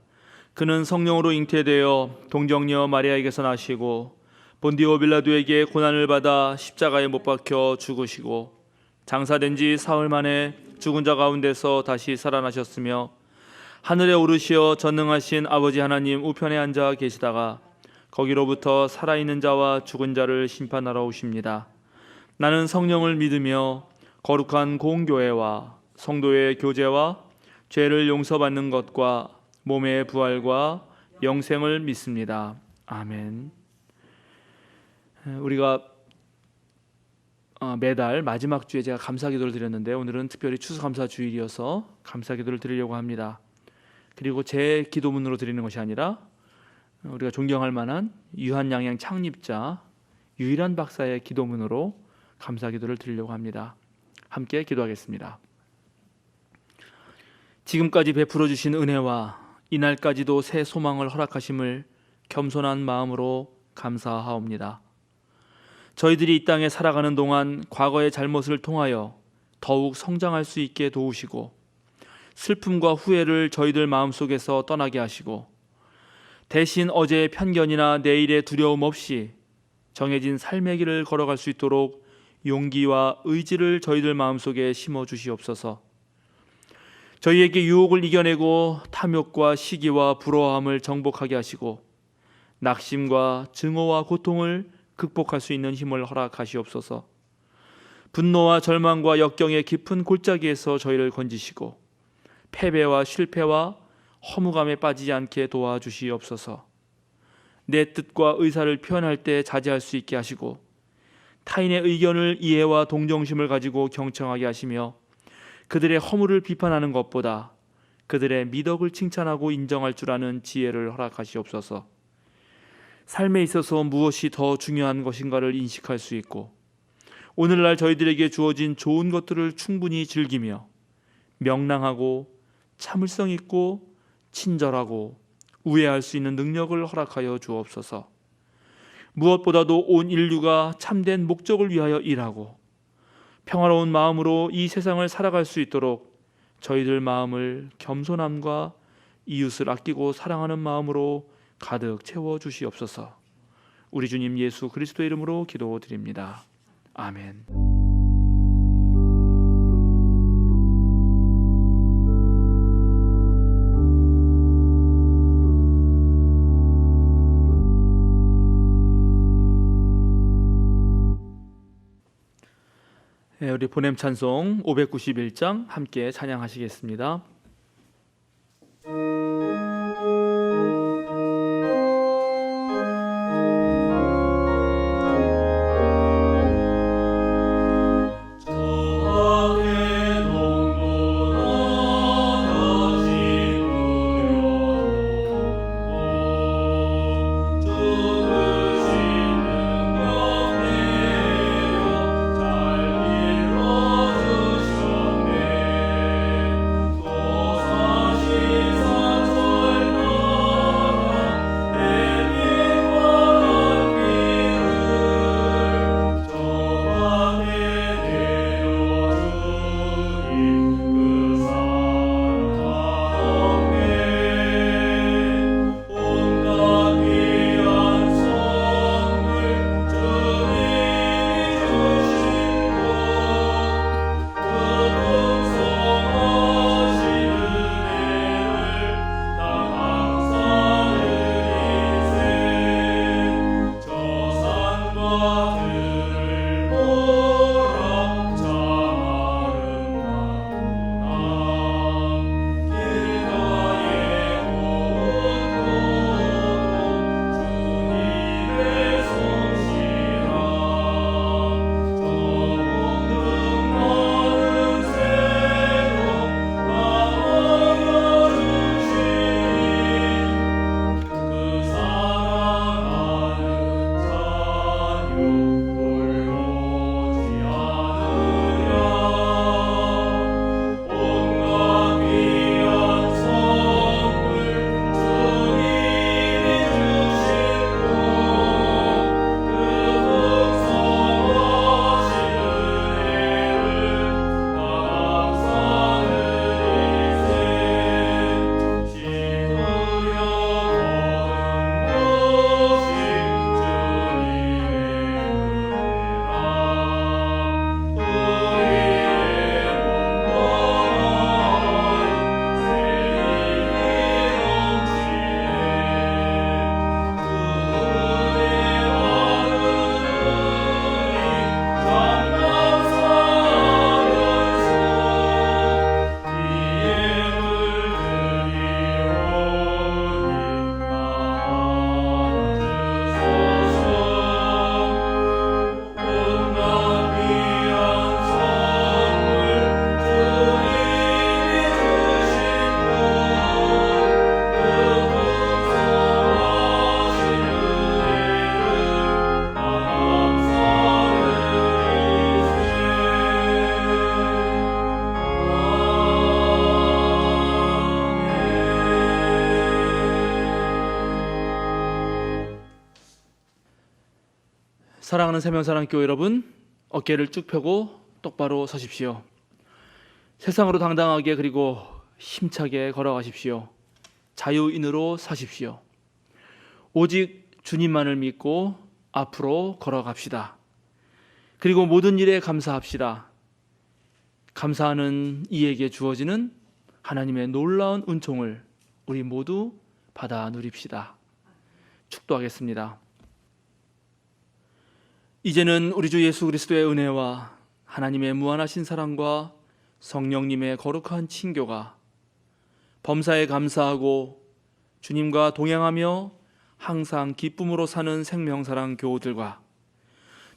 그는 성령으로 잉태되어 동정녀 마리아에게서 나시고 본디오 빌라도에게 고난을 받아 십자가에 못 박혀 죽으시고 장사된 지 사흘 만에 죽은 자 가운데서 다시 살아나셨으며 하늘에 오르시어 전능하신 아버지 하나님 우편에 앉아 계시다가 거기로부터 살아있는 자와 죽은 자를 심판하러 오십니다. 나는 성령을 믿으며 거룩한 공교회와 성도의 교제와 죄를 용서받는 것과 몸의 부활과 영생을 믿습니다. 아멘. 우리가 매달 마지막 주에 제가 감사기도를 드렸는데 오늘은 특별히 추수감사 주일이어서 감사기도를 드리려고 합니다. 그리고 제 기도문으로 드리는 것이 아니라 우리가 존경할 만한 유한양양 창립자 유일한 박사의 기도문으로 감사기도를 드리려고 합니다. 함께 기도하겠습니다. 지금까지 베풀어 주신 은혜와 이날까지도 새 소망을 허락하심을 겸손한 마음으로 감사하옵니다. 저희들이 이 땅에 살아가는 동안 과거의 잘못을 통하여 더욱 성장할 수 있게 도우시고 슬픔과 후회를 저희들 마음속에서 떠나게 하시고 대신 어제의 편견이나 내일의 두려움 없이 정해진 삶의 길을 걸어갈 수 있도록 용기와 의지를 저희들 마음속에 심어 주시옵소서. 저희에게 유혹을 이겨내고 탐욕과 시기와 부러워함을 정복하게 하시고 낙심과 증오와 고통을 극복할 수 있는 힘을 허락하시옵소서. 분노와 절망과 역경의 깊은 골짜기에서 저희를 건지시고 패배와 실패와 허무감에 빠지지 않게 도와주시옵소서. 내 뜻과 의사를 표현할 때 자제할 수 있게 하시고 타인의 의견을 이해와 동정심을 가지고 경청하게 하시며 그들의 허물을 비판하는 것보다 그들의 미덕을 칭찬하고 인정할 줄 아는 지혜를 허락하시옵소서. 삶에 있어서 무엇이 더 중요한 것인가를 인식할 수 있고 오늘날 저희들에게 주어진 좋은 것들을 충분히 즐기며 명랑하고 참을성 있고 친절하고 우애할 수 있는 능력을 허락하여 주옵소서. 무엇보다도 온 인류가 참된 목적을 위하여 일하고 평화로운 마음으로 이 세상을 살아갈 수 있도록 저희들 마음을 겸손함과 이웃을 아끼고 사랑하는 마음으로 가득 채워 주시옵소서. 우리 주님 예수 그리스도의 이름으로 기도드립니다. 아멘. 우리 보냄 찬송 591장 함께 찬양하시겠습니다. 저하게 동분한 사랑하는 세명사랑교회 여러분, 어깨를 쭉 펴고 똑바로 서십시오. 세상으로 당당하게 그리고 힘차게 걸어가십시오. 자유인으로 사십시오. 오직 주님만을 믿고 앞으로 걸어갑시다. 그리고 모든 일에 감사합시다. 감사하는 이에게 주어지는 하나님의 놀라운 은총을 우리 모두 받아 누립시다. 축도하겠습니다. 이제는 우리 주 예수 그리스도의 은혜와 하나님의 무한하신 사랑과 성령님의 거룩한 친교가 범사에 감사하고 주님과 동행하며 항상 기쁨으로 사는 생명사랑 교우들과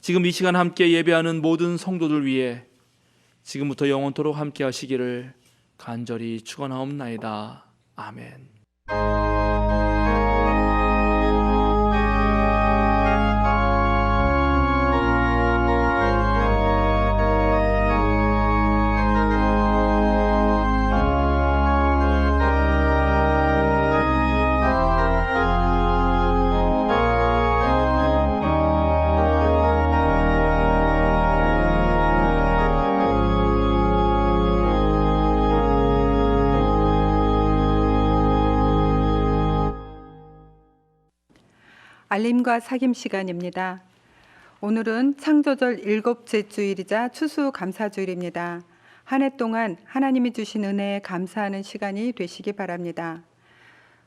지금 이 시간 함께 예배하는 모든 성도들 위해 지금부터 영원토록 함께 하시기를 간절히 축원하옵나이다. 아멘. 알림과 사김 시간입니다. 오늘은 창조절 7째 주일이자 추수감사주일입니다. 한 해 동안 하나님이 주신 은혜에 감사하는 시간이 되시기 바랍니다.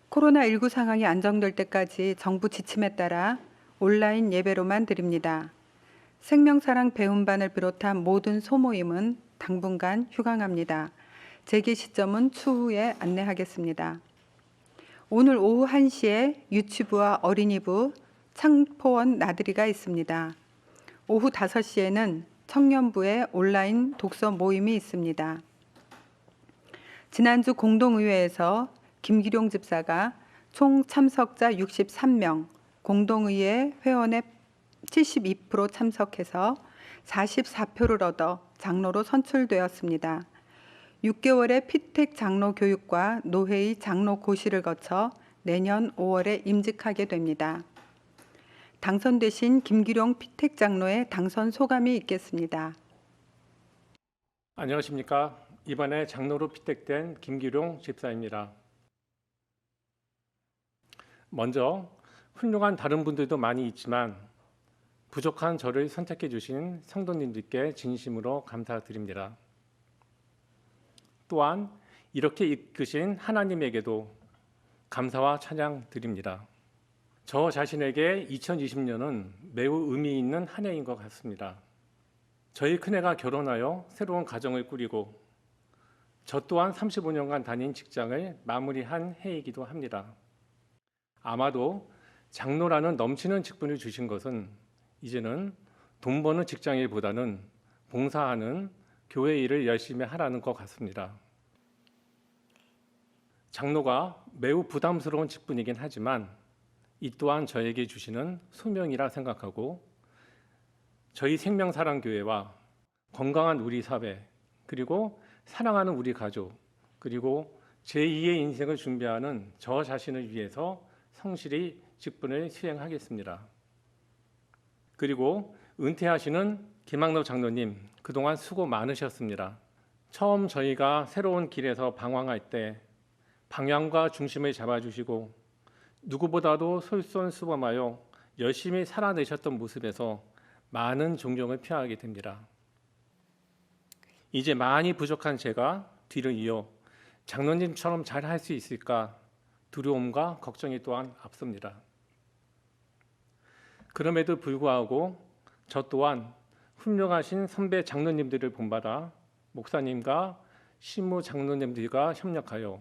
코로나19 상황이 안정될 때까지 정부 지침에 따라 온라인 예배로만 드립니다. 생명사랑 배움반을 비롯한 모든 소모임은 당분간 휴강합니다. 재개 시점은 추후에 안내하겠습니다. 오늘 오후 1시에 유치부와 어린이부, 창포원 나들이가 있습니다. 오후 5시에는 청년부의 온라인 독서 모임이 있습니다. 지난주 공동의회에서 김기룡 집사가 총 참석자 63명, 공동의회 회원의 72% 참석해서 44표를 얻어 장로로 선출되었습니다. 6개월의 피택 장로 교육과 노회의 장로 고시를 거쳐 내년 5월에 임직하게 됩니다. 당선되신 김기룡 피택 장로의 당선 소감이 있겠습니다. 안녕하십니까. 이번에 장로로 피택된 김기룡 집사입니다. 먼저 훌륭한 다른 분들도 많이 있지만 부족한 저를 선택해 주신 성도님들께 진심으로 감사드립니다. 또한 이렇게 이끄신 하나님에게도 감사와 찬양 드립니다. 저 자신에게 2020년은 매우 의미 있는 한 해인 것 같습니다. 저희 큰애가 결혼하여 새로운 가정을 꾸리고 저 또한 35년간 다닌 직장을 마무리한 해이기도 합니다. 아마도 장로라는 넘치는 직분을 주신 것은 이제는 돈 버는 직장일보다는 봉사하는 교회 일을 열심히 하라는 것 같습니다. 장로가 매우 부담스러운 직분이긴 하지만 이 또한 저에게 주시는 소명이라 생각하고 저희 생명사랑교회와 건강한 우리 사회 그리고 사랑하는 우리 가족 그리고 제2의 인생을 준비하는 저 자신을 위해서 성실히 직분을 수행하겠습니다. 그리고 은퇴하시는 김학로 장로님 그동안 수고 많으셨습니다. 처음 저희가 새로운 길에서 방황할 때 방향과 중심을 잡아주시고 누구보다도 솔선수범하여 열심히 살아내셨던 모습에서 많은 존경을 표하게 됩니다. 이제 많이 부족한 제가 뒤를 이어 장로님처럼 잘 할 수 있을까 두려움과 걱정이 또한 앞섭니다. 그럼에도 불구하고 저 또한 훌륭하신 선배 장로님들을 본받아 목사님과 신무 장로님들과 협력하여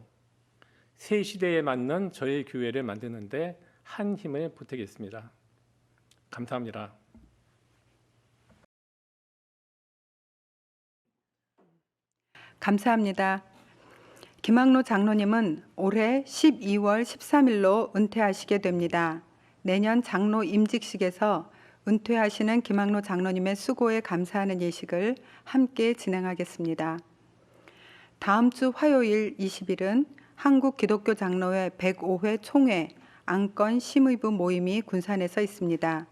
새 시대에 맞는 저희 교회를 만드는데 한 힘을 보태겠습니다. 감사합니다. 감사합니다. 김학로 장로님은 올해 12월 13일로 은퇴하시게 됩니다. 내년 장로 임직식에서 은퇴하시는 김학로 장로님의 수고에 감사하는 예식을 함께 진행하겠습니다. 다음 주 화요일 20일은 한국기독교장로회 105회 총회 안건 심의부 모임이 군산에서 있습니다.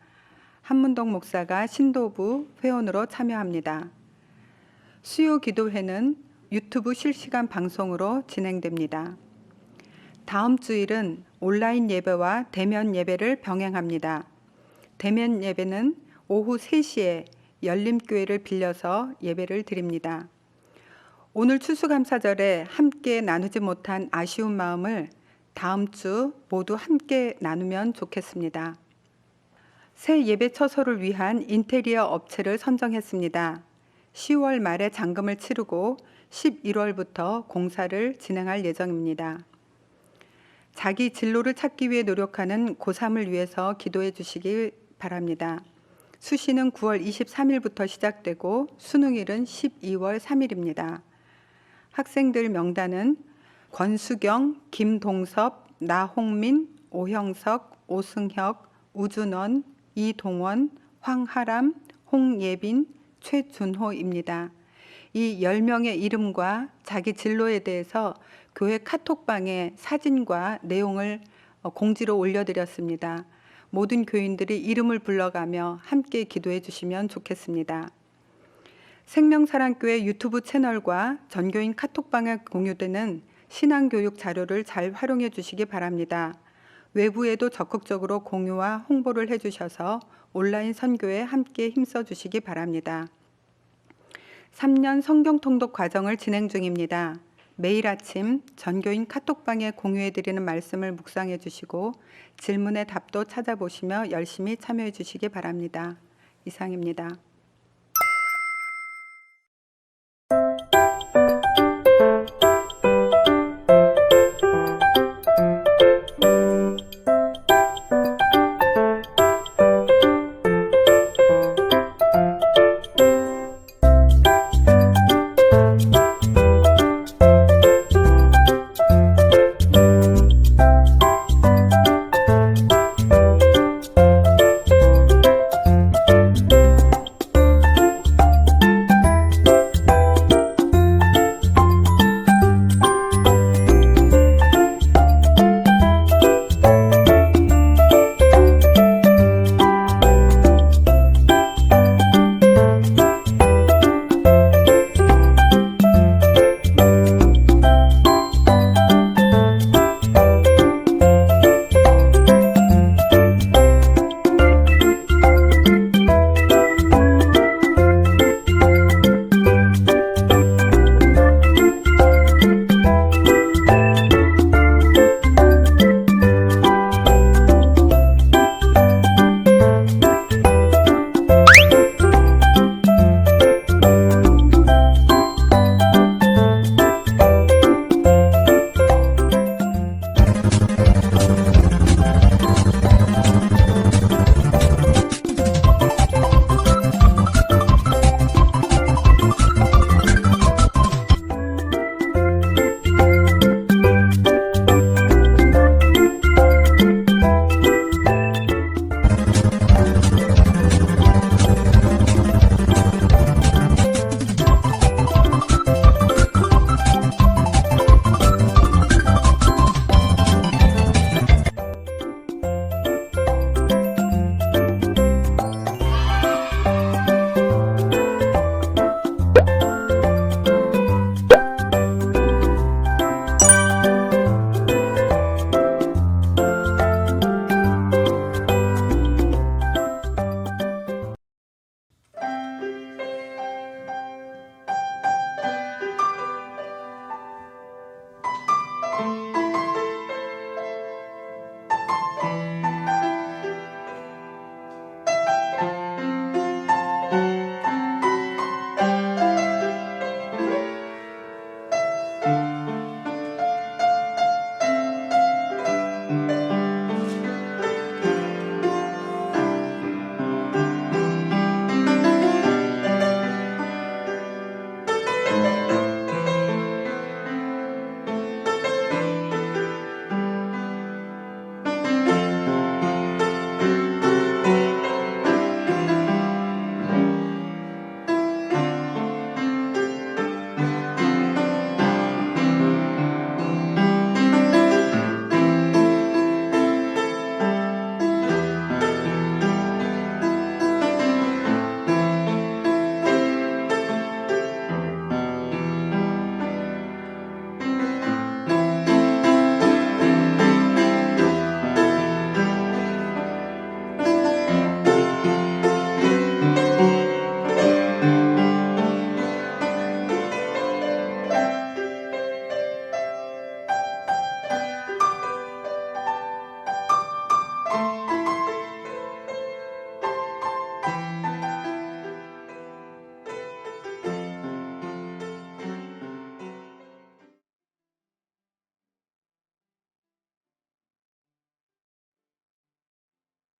한문동 목사가 신도부 회원으로 참여합니다. 수요 기도회는 유튜브 실시간 방송으로 진행됩니다. 다음 주일은 온라인 예배와 대면 예배를 병행합니다. 대면 예배는 오후 3시에 열림교회를 빌려서 예배를 드립니다. 오늘 추수감사절에 함께 나누지 못한 아쉬운 마음을 다음 주 모두 함께 나누면 좋겠습니다. 새 예배 처소를 위한 인테리어 업체를 선정했습니다. 10월 말에 잔금을 치르고 11월부터 공사를 진행할 예정입니다. 자기 진로를 찾기 위해 노력하는 고3을 위해서 기도해 주시기 바랍니다. 수시는 9월 23일부터 시작되고 수능일은 12월 3일입니다. 학생들 명단은 권수경, 김동섭, 나홍민, 오형석, 오승혁, 우준원, 이동원, 황하람, 홍예빈, 최준호입니다. 이 10명의 이름과 자기 진로에 대해서 교회 카톡방에 사진과 내용을 공지로 올려드렸습니다. 모든 교인들이 이름을 불러가며 함께 기도해 주시면 좋겠습니다. 생명사랑교회 유튜브 채널과 전교인 카톡방에 공유되는 신앙교육 자료를 잘 활용해 주시기 바랍니다. 외부에도 적극적으로 공유와 홍보를 해주셔서 온라인 선교에 함께 힘써 주시기 바랍니다. 3년 성경 통독 과정을 진행 중입니다. 매일 아침 전교인 카톡방에 공유해 드리는 말씀을 묵상해 주시고 질문에 답도 찾아보시며 열심히 참여해 주시기 바랍니다. 이상입니다.